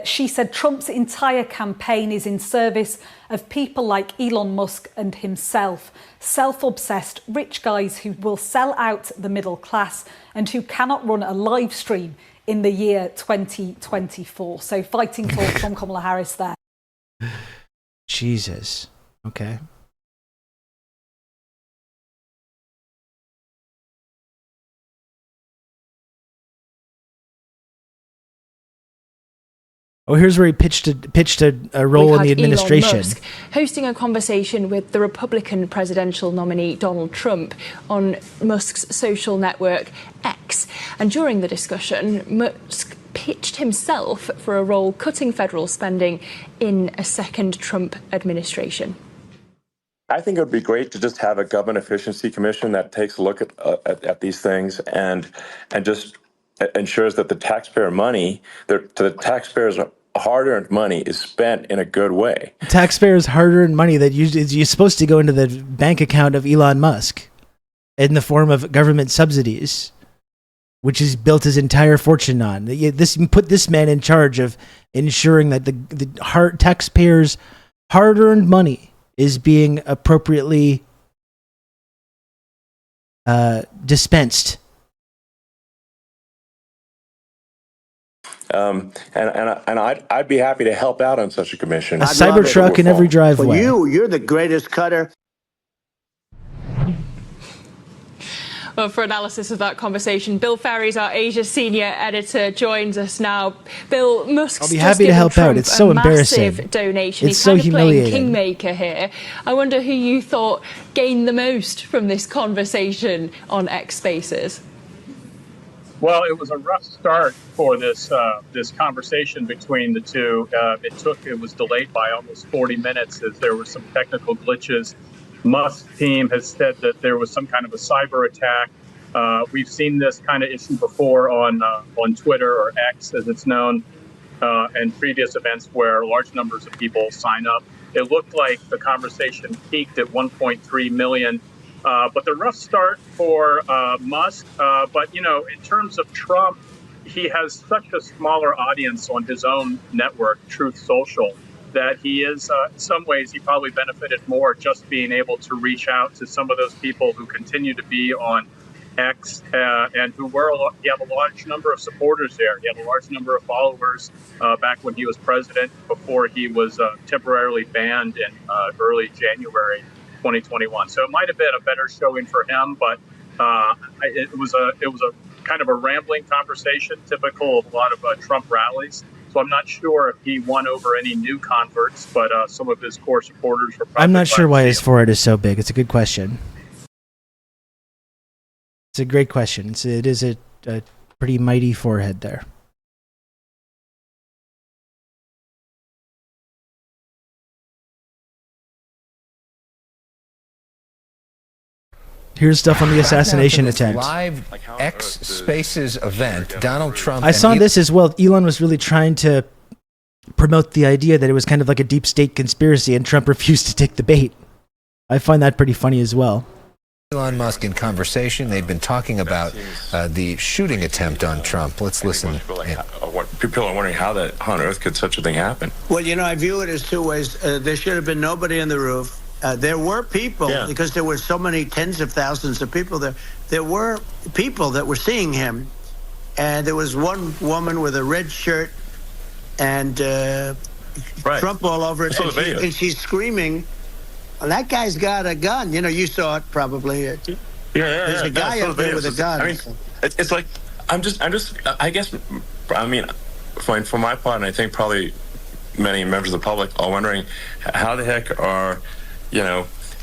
She said Trump's entire campaign is in service of people like Elon Musk and himself, self-obsessed rich guys who will sell out the middle class and who cannot run a live stream in the year 2024. So fighting talk from Kamala Harris there. Jesus. Okay. Oh, here's where he pitched a role in the administration. Elon Musk hosting a conversation with the Republican presidential nominee Donald Trump on Musk's social network X. And during the discussion, Musk pitched himself for a role cutting federal spending in a second Trump administration. I think it would be great to just have a government efficiency commission that takes a look at these things and just ensures that the taxpayer money, to the taxpayers' hard-earned money, is spent in a good way. Taxpayers' hard-earned money that you're supposed to go into the bank account of Elon Musk in the form of government subsidies, which he's built his entire fortune on. Put this man in charge of ensuring that the taxpayers' hard-earned money is being appropriately dispensed. And I'd be happy to help out on such a commission. A Cybertruck in every driveway. Well, you're the greatest cutter. Well, for analysis of that conversation, Bill Ferries, our Asia senior editor, joins us now. Bill, Musk's I'll be happy to help out. It's so embarrassing. Massive donation. It's He's so kind of humiliating. playing kingmaker here. I wonder who you thought gained the most from this conversation on X Spaces. Well, it was a rough start for this conversation between the two. It was delayed by almost 40 minutes as there were some technical glitches. Musk's team has said that there was some kind of a cyber attack. We've seen this kind of issue before on Twitter, or X as it's known, and previous events where large numbers of people sign up. It looked like the conversation peaked at 1.3 million. But the rough start for Musk. But, in terms of Trump, he has such a smaller audience on his own network, Truth Social, that he is, in some ways, he probably benefited more just being able to reach out to some of those people who continue to be on X and who he had a large number of supporters there. He had a large number of followers back when he was president, before he was temporarily banned in early January 2021. So it might have been a better showing for him, but it was a kind of a rambling conversation, typical of a lot of Trump rallies. So I'm not sure if he won over any new converts, but some of his core supporters were probably... I'm not sure why his forehead is so big. It's a good question. It's a great question. It is a pretty mighty forehead there. Here's stuff on the assassination attempt. Live X Spaces event, Donald Trump. I saw this as well. Elon was really trying to promote the idea that it was kind of like a deep state conspiracy, and Trump refused to take the bait. I find that pretty funny as well. Elon Musk in conversation. They've been talking about the shooting attempt on Trump. Let's listen. People are wondering how on earth could such a thing happen? Well, I view it as two ways. There should have been nobody in the roof. There were people, because there were so many tens of thousands of people there. There were people that were seeing him. And there was one woman with a red shirt and Trump all over it. And she's screaming, well, that guy's got a gun. You saw it probably. There's a guy up there with a gun. I mean, it's like, I guess, for my part, and I think probably many members of the public are wondering, how the heck are,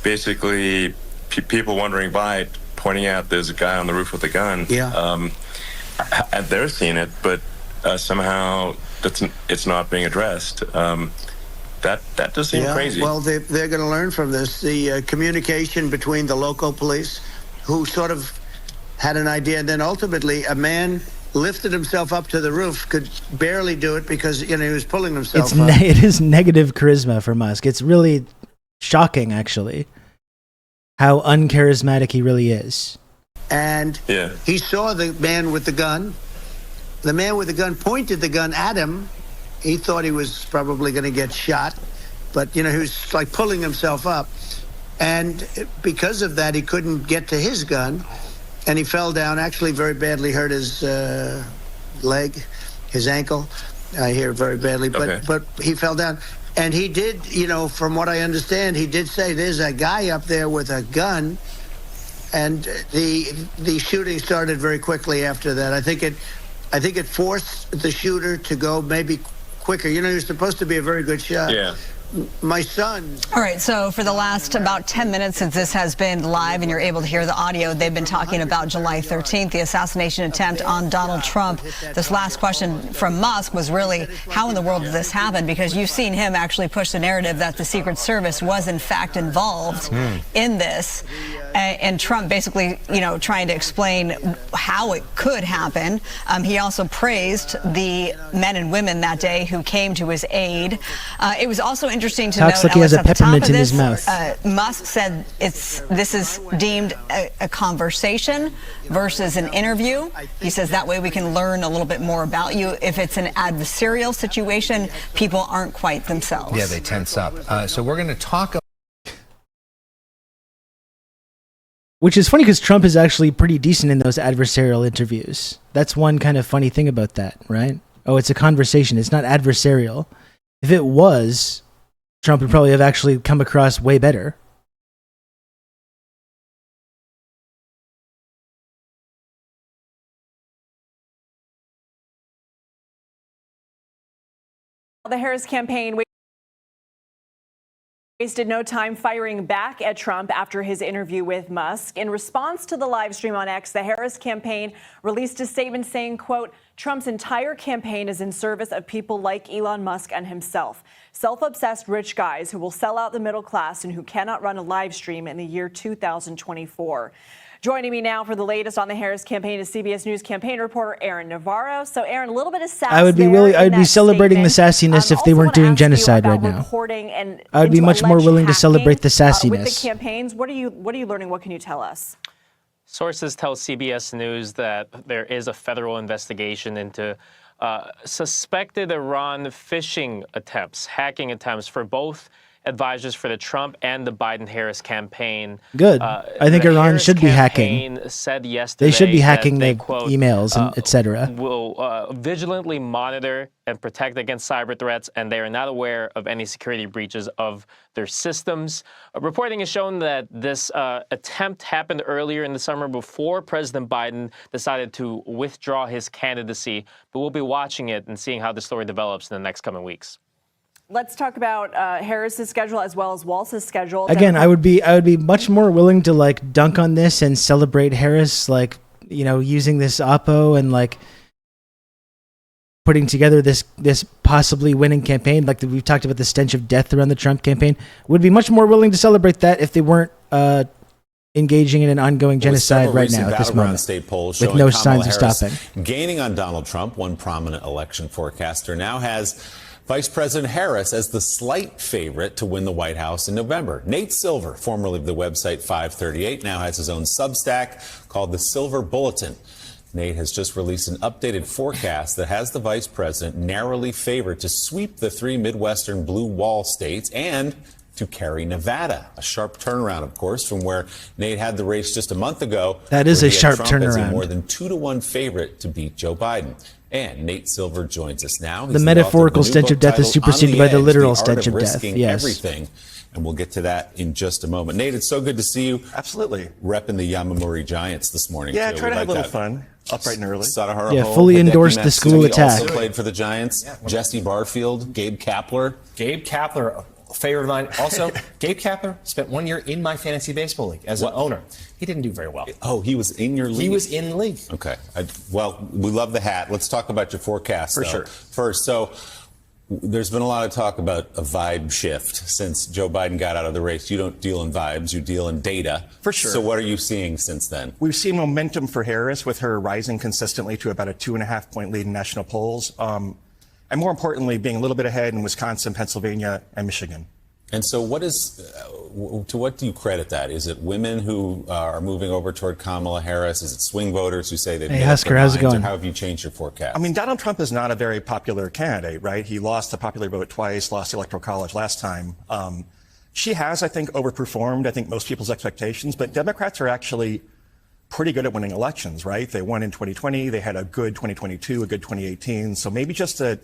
basically people wondering by pointing out there's a guy on the roof with a gun. And they're seeing it, but somehow it's not being addressed. That does seem crazy. Well, they're going to learn from this. The communication between the local police, who sort of had an idea, and then ultimately a man lifted himself up to the roof, could barely do it because he was pulling himself up. It is negative charisma for Musk. It's really shocking, actually, how uncharismatic he really is. And he saw the man with the gun. The man with the gun pointed the gun at him. He thought he was probably going to get shot, but he was like pulling himself up, and because of that he couldn't get to his gun, and he fell down, actually very badly hurt his leg, his ankle. I hear very badly, but he fell down. And he did, from what I understand, he did say there's a guy up there with a gun, and the shooting started very quickly after that. I think it forced the shooter to go maybe quicker. He was supposed to be a very good shot. My son. All right, so for the last about 10 minutes since this has been live and you're able to hear the audio, they've been talking about July 13th, the assassination attempt on Donald Trump. This last question from Musk was really, how in the world did this happen? Because you've seen him actually push the narrative that the Secret Service was in fact involved in this. And Trump basically, trying to explain how it could happen. He also praised the men and women that day who came to his aid. It was also interesting to Talks note, like he has a at the top peppermint of in his this, mouth. Musk said this is deemed a conversation versus an interview. He says that way we can learn a little bit more about you. If it's an adversarial situation, people aren't quite themselves. Yeah, they tense up. So we're going to talk. Which is funny because Trump is actually pretty decent in those adversarial interviews. That's one kind of funny thing about that, right? Oh, it's a conversation. It's not adversarial. If it was, Trump would probably have actually come across way better. The Harris campaign wasted no time firing back at Trump after his interview with Musk. In response to the live stream on X, the Harris campaign released a statement saying, quote, Trump's entire campaign is in service of people like Elon Musk and himself, self-obsessed rich guys who will sell out the middle class and who cannot run a live stream in the year 2024. Joining me now for the latest on the Harris campaign is CBS News campaign reporter Aaron Navarro. So, Aaron, a little bit of sass. I would be celebrating the sassiness if they weren't doing genocide right now. I would be much more willing to celebrate the sassiness. With the campaigns, what are you learning? What can you tell us? Sources tell CBS News that there is a federal investigation into suspected Iran phishing attempts, hacking attempts for both advisors for the Trump and the Biden-Harris campaign. Good. I think Iran should be hacking. Said yesterday they should be hacking the quote, emails, and etc. Will vigilantly monitor and protect against cyber threats, and they are not aware of any security breaches of their systems. Reporting has shown that this attempt happened earlier in the summer before President Biden decided to withdraw his candidacy, but we'll be watching it and seeing how the story develops in the next coming weeks. Let's talk about Harris's schedule as well as Walz's schedule. Again, I would be much more willing to like dunk on this and celebrate Harris, like, using this oppo and like putting together this possibly winning campaign. Like we've talked about the stench of death around the Trump campaign. Would be much more willing to celebrate that if they weren't engaging in an ongoing genocide right now at this moment, state polls with showing no Kamala signs of Harris stopping. Gaining on Donald Trump. One prominent election forecaster now has Vice President Harris as the slight favorite to win the White House in November. Nate Silver, formerly of the website 538, now has his own Substack called the Silver Bulletin. Nate has just released an updated forecast that has the vice president narrowly favored to sweep the three Midwestern blue wall states and to carry Nevada. A sharp turnaround, of course, from where Nate had the race just a month ago. That is a sharp Trump turnaround. As a more than 2-to-1 favorite to beat Joe Biden. And Nate Silver joins us now. The metaphorical stench of death is superseded by the literal stench of death. Yes. Everything. And we'll get to that in just a moment. Nate, it's so good to see you. Absolutely. Repping the Yamamori Giants this morning. Yeah, too. try to have a little fun. Up bright and early. Sadahara Yeah, Hall, fully Hideki endorsed the school Matsui attack. Also played for the Giants. Yeah, Jesse Barfield, Gabe Kapler. Gabe Kapler, a favorite of mine. Also, Gabe Kapler spent 1 year in my fantasy baseball league as an owner. He didn't do very well. Oh, he was in your league? He was in the league. Okay. Well, we love the hat. Let's talk about your forecast, For though. sure. First, so there's been a lot of talk about a vibe shift since Joe Biden got out of the race. You don't deal in vibes, you deal in data. For sure. So what are you seeing since then? We've seen momentum for Harris with her rising consistently to about a 2.5-point lead in national polls. And more importantly, being a little bit ahead in Wisconsin, Pennsylvania, and Michigan. And so what is, to what do you credit that? Is it women who are moving over toward Kamala Harris? Is it swing voters who say they've made up their how's it minds? going? Or how have you changed your forecast? I mean, Donald Trump is not a very popular candidate, right? He lost the popular vote twice, lost the Electoral College last time. She has, I think, overperformed, I think, most people's expectations. But Democrats are actually pretty good at winning elections, right? They won in 2020. They had a good 2022, a good 2018. So maybe just a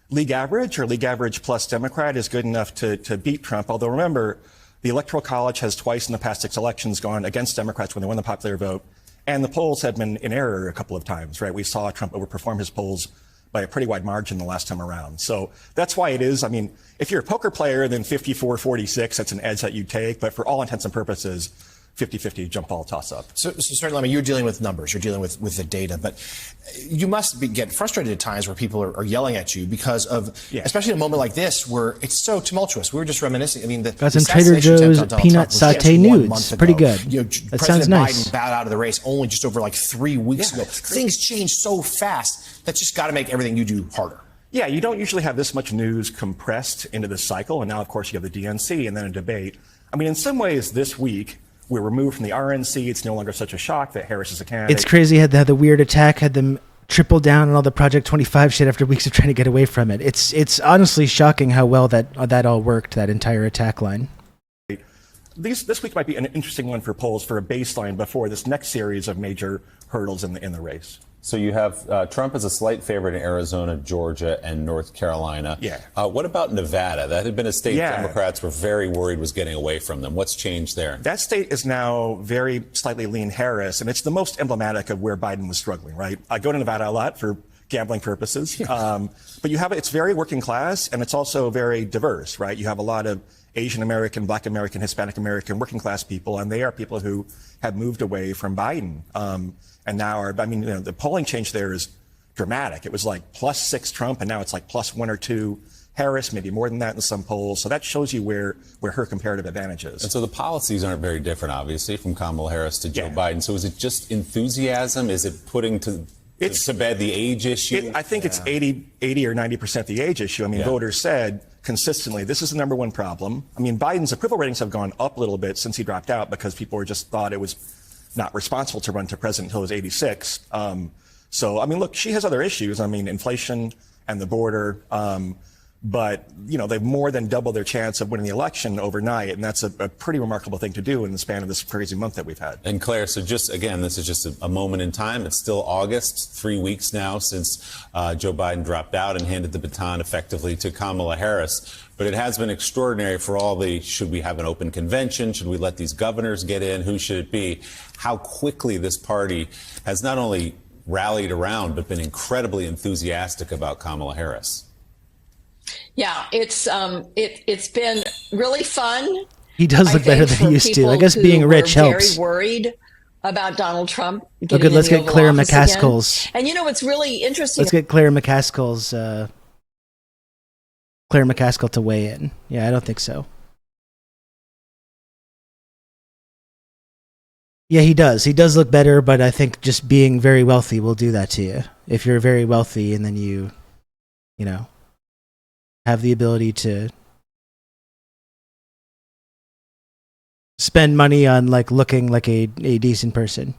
league average or league average plus Democrat is good enough to beat Trump. Although remember, the Electoral College has twice in the past 6 elections gone against Democrats when they won the popular vote. And the polls have been in error a couple of times, right? We saw Trump overperform his polls by a pretty wide margin the last time around. So that's why it is. I mean, if you're a poker player, then 54-46, that's an edge that you take. But for all intents and purposes, 50-50 jump ball toss up. So certainly, I mean, you're dealing with numbers, you're dealing with the data, but you must get frustrated at times where people are yelling at you because of, especially in a moment like this where it's so tumultuous. We were just reminiscing. I mean, got some Trader Joe's peanut satay nudes. Pretty good. You know, that President sounds nice. Biden bowed out of the race only just over like 3 weeks ago. Things change so fast. That's just got to make everything you do harder. Yeah, you don't usually have this much news compressed into this cycle. And now, of course, you have the DNC and then a debate. I mean, in some ways, this week, we're removed from the RNC. It's no longer such a shock that Harris is a candidate. It's crazy. Had the weird attack, had them triple down on all the Project 25 shit after weeks of trying to get away from it. It's honestly shocking how well that all worked, that entire attack line. This week might be an interesting one for polls for a baseline before this next series of major hurdles in the race. So you have Trump as a slight favorite in Arizona, Georgia, and North Carolina. Yeah. What about Nevada? That had been a state Democrats were very worried was getting away from them. What's changed there? That state is now very slightly lean Harris, and it's the most emblematic of where Biden was struggling, right? I go to Nevada a lot for gambling purposes, but it's very working class, and it's also very diverse, right? You have a lot of Asian American, Black American, Hispanic American, working class people, and they are people who have moved away from Biden. And now the polling change there is dramatic. It was like +6 Trump, and now it's like +1 or 2 Harris, maybe more than that in some polls. So that shows you where her comparative advantage is. And so the policies aren't very different, obviously, from Kamala Harris to Joe Biden. So is it just enthusiasm? Is it putting to bed the age issue? I think it's 80 or 90% the age issue. I mean, voters said consistently, this is the number one problem. I mean, Biden's approval ratings have gone up a little bit since he dropped out because people just thought it was not responsible to run to president until he was 86. So, I mean, look, she has other issues. I mean, inflation and the border. But, you know, they've more than doubled their chance of winning the election overnight. And that's a pretty remarkable thing to do in the span of this crazy month that we've had. And Claire, so just, again, this is just a moment in time. It's still August, 3 weeks now since Joe Biden dropped out and handed the baton effectively to Kamala Harris. But it has been extraordinary for all should we have an open convention? Should we let these governors get in? Who should it be? How quickly this party has not only rallied around, but been incredibly enthusiastic about Kamala Harris. Yeah, it's been really fun. He does look better than he used to. I guess being rich helps. Very worried about Donald Trump. Okay, let's get Claire McCaskill's. And you know what's really interesting? Let's get Claire McCaskill's. Claire McCaskill to weigh in. Yeah, I don't think so. Yeah, he does. He does look better, but I think just being very wealthy will do that to you. If you're very wealthy and then you know, have the ability to spend money on like looking like a decent person.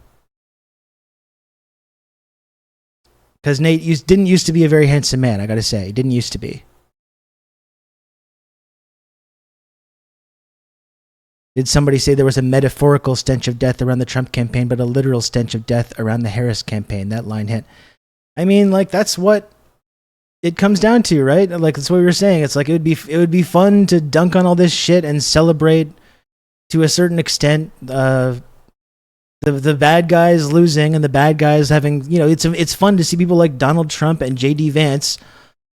Because Nate didn't used to be a very handsome man, I gotta say. He didn't used to be. Did somebody say there was a metaphorical stench of death around the Trump campaign, but a literal stench of death around the Harris campaign? That line hit. I mean, like, that's what it comes down to, right? Like, that's what we were saying. It's like it would be fun to dunk on all this shit and celebrate to a certain extent the bad guys losing and the bad guys having, you know, it's fun to see people like Donald Trump and JD Vance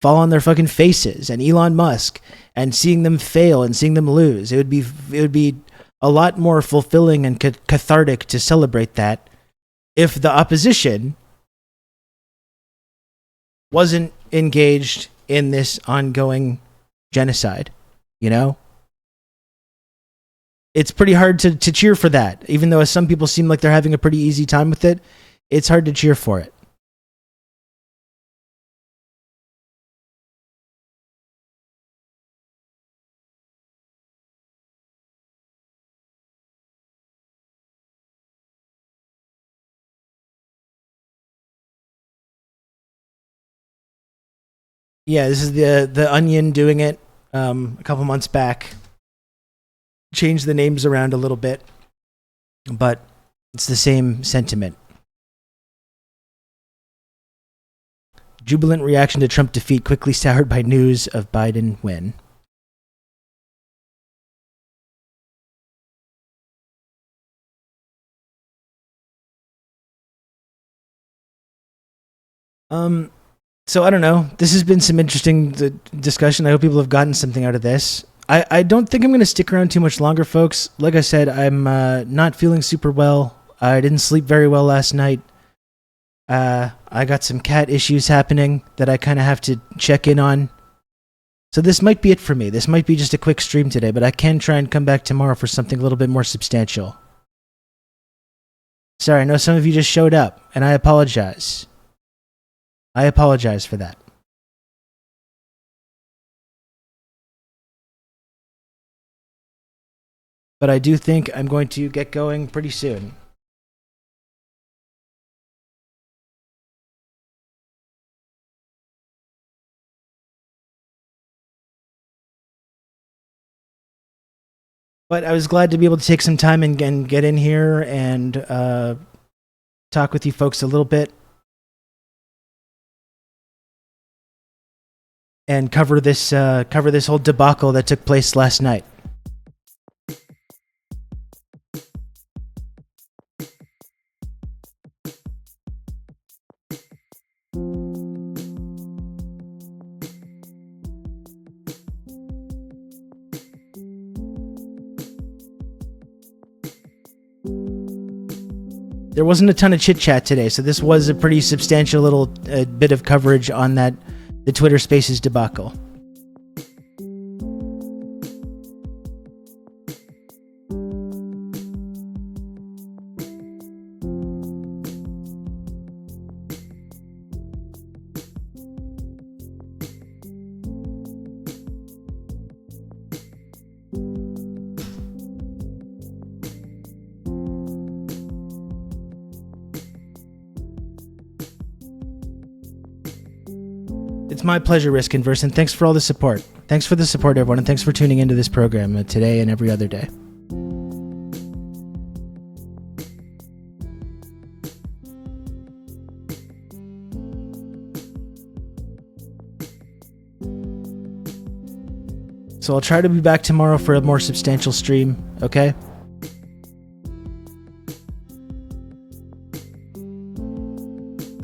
fall on their fucking faces, and Elon Musk, and seeing them fail and seeing them lose. It would be a lot more fulfilling and cathartic to celebrate that if the opposition wasn't engaged in this ongoing genocide, you know? It's pretty hard to cheer for that. Even though some people seem like they're having a pretty easy time with it, it's hard to cheer for it. Yeah, this is the Onion doing it a couple months back. Changed the names around a little bit, but it's the same sentiment. Jubilant reaction to Trump defeat quickly soured by news of Biden win. So I don't know. This has been some interesting discussion. I hope people have gotten something out of this. I don't think I'm going to stick around too much longer, folks. Like I said, I'm not feeling super well. I didn't sleep very well last night. I got some cat issues happening that I kind of have to check in on. So this might be it for me. This might be just a quick stream today, but I can try and come back tomorrow for something a little bit more substantial. Sorry, I know some of you just showed up, and I apologize. I apologize for that. But I do think I'm going to get going pretty soon. But I was glad to be able to take some time and get in here and talk with you folks a little bit. And cover this whole debacle that took place last night. There wasn't a ton of chit-chat today, so this was a pretty substantial little bit of coverage on the Twitter Spaces debacle. It's my pleasure, Risk-Inverse, and thanks for all the support. Thanks for the support, everyone, and thanks for tuning into this program today and every other day. So I'll try to be back tomorrow for a more substantial stream, okay?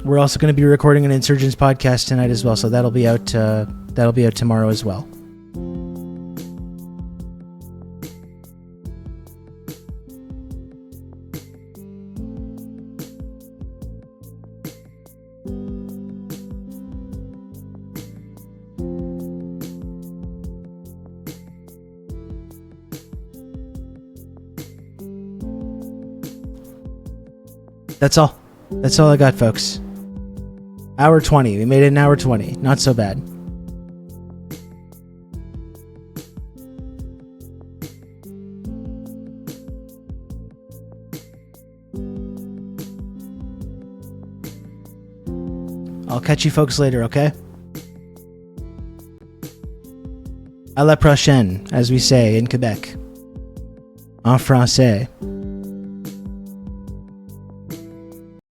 We're also going to be recording an Insurgents podcast tonight as well, so that'll be out tomorrow as well. That's all. That's all I got, folks. Hour 20. We made it an hour 20. Not so bad. I'll catch you folks later, okay? À la prochaine, as we say in Quebec. En français.